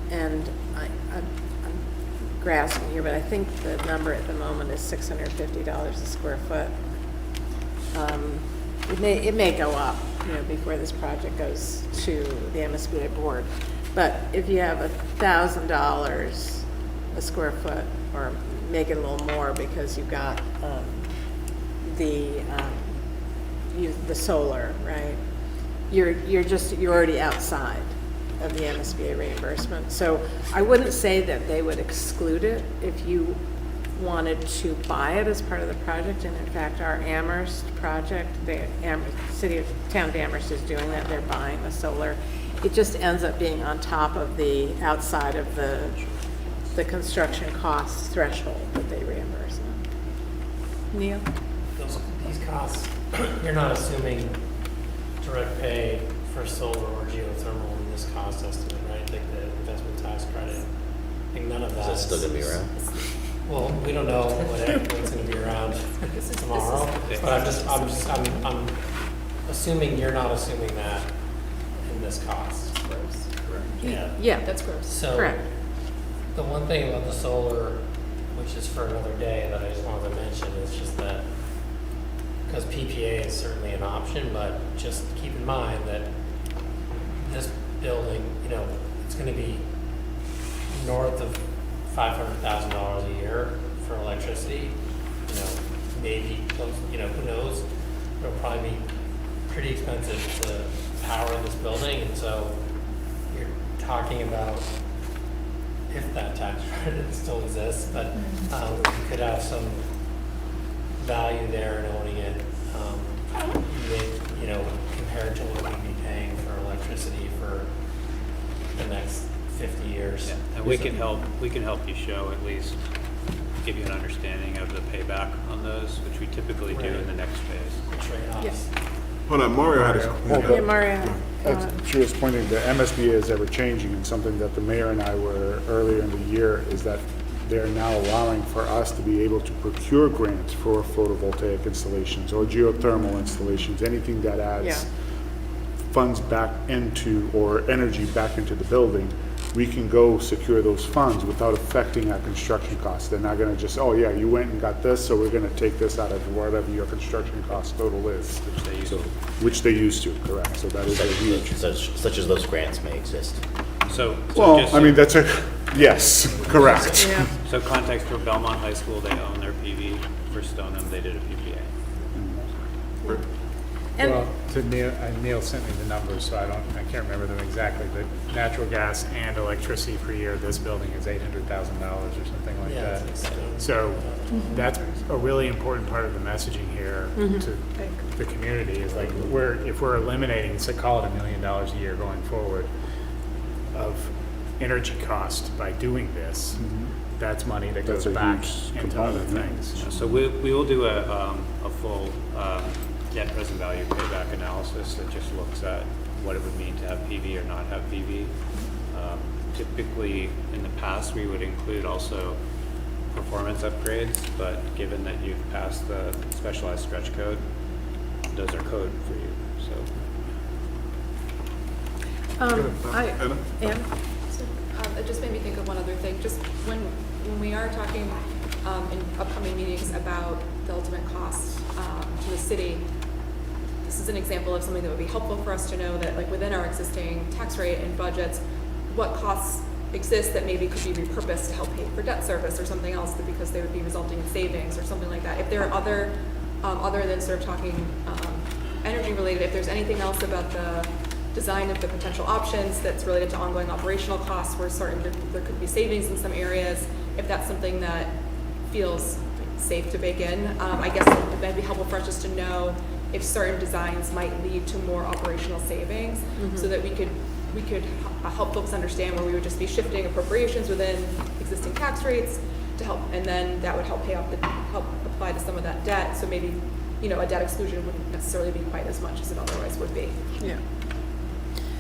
And I'm grasping here, but I think the number at the moment is $650 a square foot. It may go up, you know, before this project goes to the MSBA board. But if you have $1,000 a square foot, or make it a little more because you've got the solar, right? You're already outside of the MSBA reimbursement. So I wouldn't say that they would exclude it if you wanted to buy it as part of the project. And in fact, our Amherst project, the town of Amherst is doing that. They're buying the solar. It just ends up being on top of the outside of the construction cost threshold that they reimburse them. Neil? These costs, you're not assuming direct pay for solar or geothermal in this cost estimate, right? Like the investment tax credit. I think none of that. Is that still gonna be around? Well, we don't know what's gonna be around tomorrow, but I'm assuming you're not assuming that in this cost. Yeah. Yeah, That's gross. So, correct. the one thing about the solar, which is for another day, that I just wanted to mention is just that, because PPA is certainly an option, but just keep in mind that this building, you know, it's gonna be north of $500,000 a year for electricity, you know, maybe close, you know, who knows? It'll probably be pretty expensive to power this building, and so you're talking about, if that tax credit still exists, but you could have some value there in owning it, you know, compared to what we'd be paying for electricity for the next 50 years. Yeah, and we can help you show, at least, give you an understanding of the payback on those, which we typically do in the next phase. The trade-offs. Yes. Hold on, Mario had his. Yeah, Mario. She was pointing, the MSBA is ever changing, and something that the mayor and I were earlier in the year is that they're now allowing for us to be able to procure grants for photovoltaic installations or geothermal installations, anything that adds funds back into, or energy back into the building. We can go secure those funds without affecting our construction costs. They're not gonna just, oh yeah, you went and got this, so we're gonna take this out of whatever your construction cost total is. Which they used to, correct, so that is a huge. Such as those grants may exist. So Well, just I mean, that's a, yes, correct. Yeah. So context for Belmont High School, they own their PV. For Stoneham, they did a PPA. And Well, Neil sent me the numbers, so I can't remember them exactly, but natural gas and electricity per year, this building is $800,000 or something like Yeah, that. it's exciting. So that's a really important part of the messaging here to the community is like, if we're eliminating, say, call it $1 million a year going forward of energy cost by doing this, that's money that That's goes a back huge into other component, yeah. things. So we will do a full net present value payback analysis that just looks at what it would mean to have PV or not have PV. Typically, in the past, we would include also performance upgrades, but given that you've passed the specialized stretch code, those are code for you. Anna? It just made me think of one other thing, just when we are talking in upcoming meetings about the ultimate cost to the city, this is an example of something that would be helpful for us to know, that like within our existing tax rate and budgets, what costs exist that maybe could be repurposed to help pay for debt service or something else, because they would be resulting in savings or something like that. If there are other than sort of talking energy related, if there's anything else about the design of the potential options that's related to ongoing operational costs, where there could be savings in some areas, if that's something that feels safe to bake in, I guess it might be helpful for us just to know if certain designs might lead to more operational savings, so that we could help folks understand where we would just be shifting appropriations within existing tax rates to help, and then that would help help apply to some of that debt. So maybe, a debt exclusion wouldn't necessarily be quite as much as it otherwise would be. Yeah.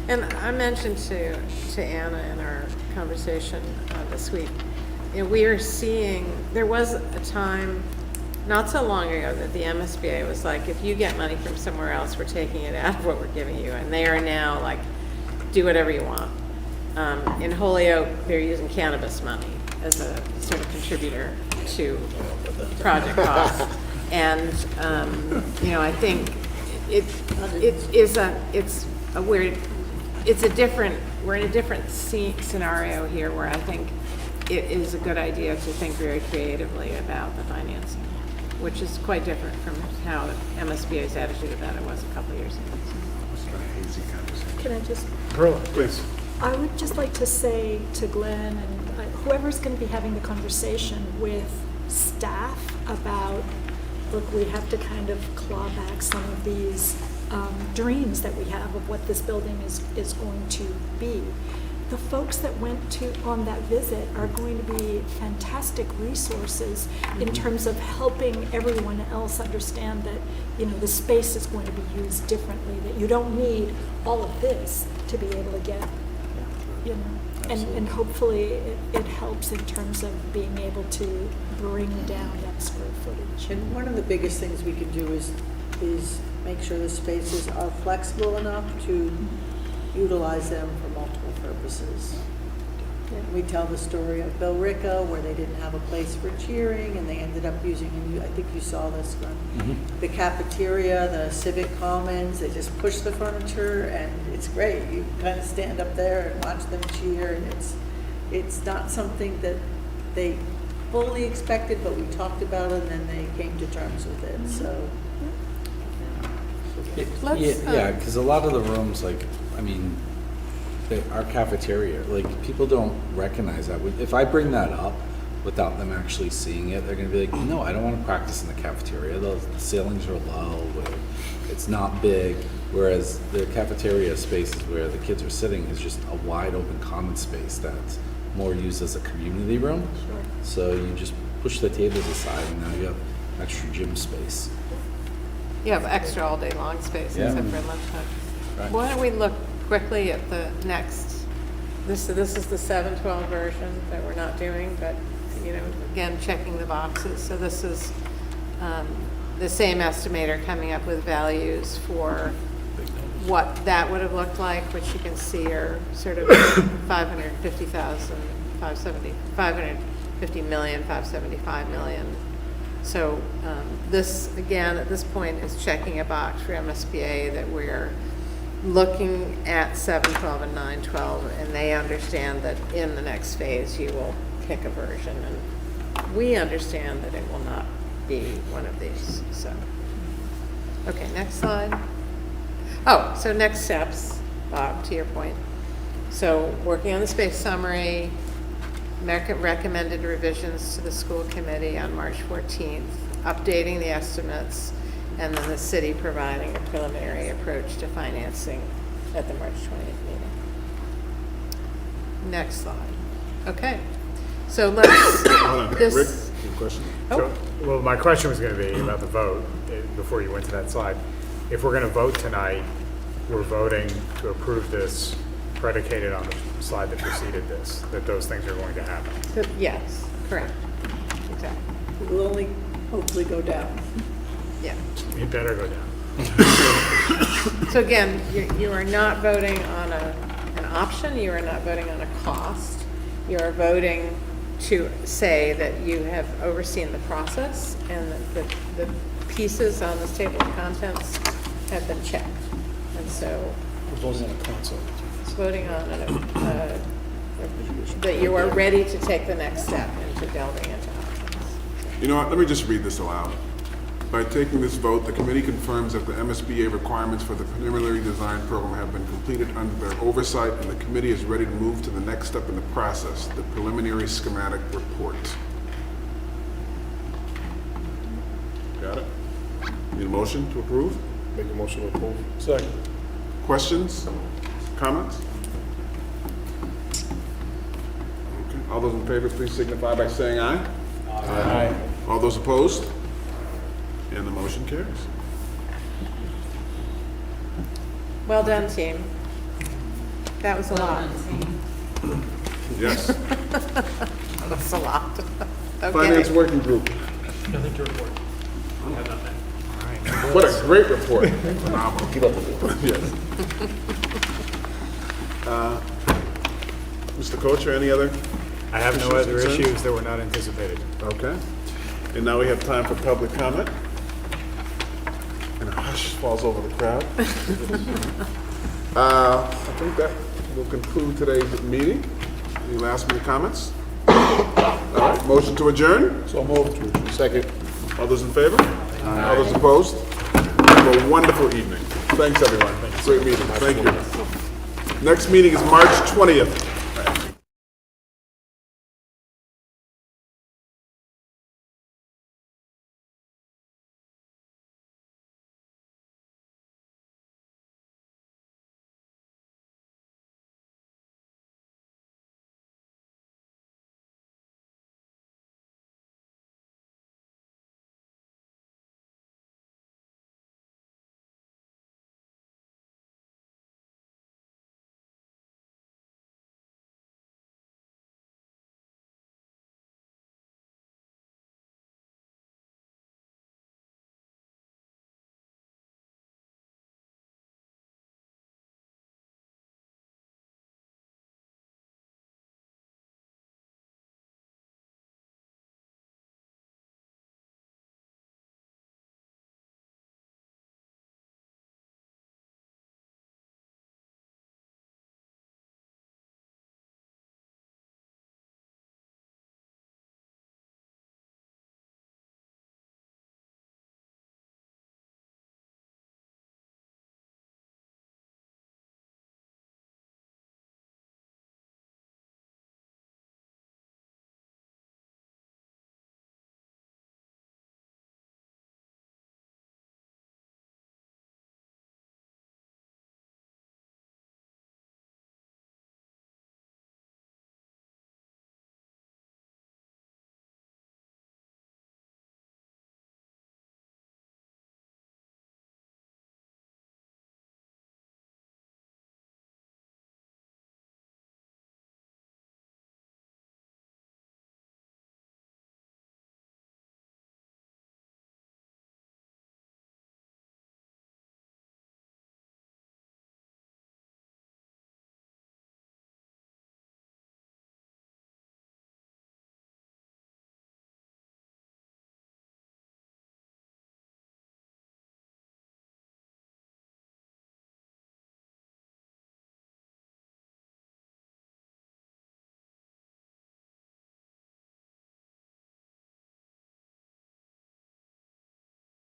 And I mentioned to Anna in our conversation this week, we are seeing, there was a time not so long ago that the MSBA was like, if you get money from somewhere else, we're taking it out of what we're giving you. And they are now like, do whatever you want. In Holyoke, they're using cannabis money as a sort of contributor to project costs. And, I think we're in a different scenario here, where I think it is a good idea to think very creatively about the financing, which is quite different from how MSBA's attitude about it was a couple of years ago. Can I just, Please. I would just like to say to Glenn and whoever's going to be having the conversation with staff about, look, we have to kind of claw back some of these dreams that we have of what this building is going to be. The folks that went on that visit are going to be fantastic resources in terms of helping everyone else understand that, the space is going to be used differently, that you don't need all of this to be able to get, and hopefully it helps in terms of being able to bring down that square footage. And one of the biggest things we can do is make sure the spaces are flexible enough to utilize them for multiple purposes. We tell the story of Billerica, where they didn't have a place for cheering, and they ended up using, I think you saw this one, the cafeteria, the civic commons. They just push the furniture, and it's great. You kind of stand up there and watch them cheer, and it's not something that they fully expected, but we talked about it, and then they came to terms with it. So. Yeah, because a lot of the rooms, our cafeteria, people don't recognize that. If I bring that up without them actually seeing it, they're going to be like, no, I don't want to practice in the cafeteria. The ceilings are low, it's not big. Whereas the cafeteria spaces where the kids are sitting is just a wide open common space that's more used as a community room. Sure. So you just push the tables aside, and now you have extra gym space. You have extra all day long space, Yeah. except for lunchtime. Right. Why don't we look quickly at the next, this is the 712 version that we're not doing, but, again, checking the boxes. So this is the same estimator coming up with values for what that would have looked like, which you can see are sort of 550,000, 550 million, 575 million. So this, again, at this point is checking a box for MSBA that we're looking at 712 and 912, and they understand that in the next phase you will pick a version, and we understand that it will not be one of these. So, okay, next slide. Oh, so next steps, Bob, to your point. So working on the space summary, recommended revisions to the school committee on March 14th, updating the estimates, and then the city providing a preliminary approach to financing at the March 20th meeting. Next slide. Okay, so let's, Hold on, Rick, this, your question? oh, Well, my question was going to be about the vote, before you went to that slide. If we're going to vote tonight, we're voting to approve this predicated on the slide that preceded this, that those things are going to happen. yes, correct, exactly, It will only hopefully go down. yeah. It better go down. So again, you are not voting on option, you are not voting on a cost. You are voting to say that you have overseen the process and that the pieces on this table of contents have been checked. And so We're voting on a concept. it's voting on that you are ready to take the next step into delving into options. You know what, let me just read this aloud. By taking this vote, the committee confirms that the MSBA requirements for the preliminary design program have been completed under their oversight, and the committee is ready to move to the next step in the process, the preliminary schematic report. Got it? Need a motion to approve? Make a motion to approve. Second. Questions? Comments? Okay. All those in favor, please signify by saying aye. Aye. All those opposed? And the motion carries. Well done, team. That was a lot. Yes. That's a lot. Finance Okay. Working Group. Nothing to report. I have nothing. What a great report. Phenomenal. Keep up the good work. Yes. Mr. Kocher, any other? I have no Issues, other concerns? issues that were not anticipated. Okay. And now we have time for public comment. And a hush falls over the crowd. I think that will conclude today's meeting. Any last minute comments? All right, motion to adjourn? So moved. Second. All those in favor? All those opposed? Have a wonderful evening. Thanks, everyone. Great meeting. Thank you. Next meeting is March 20th.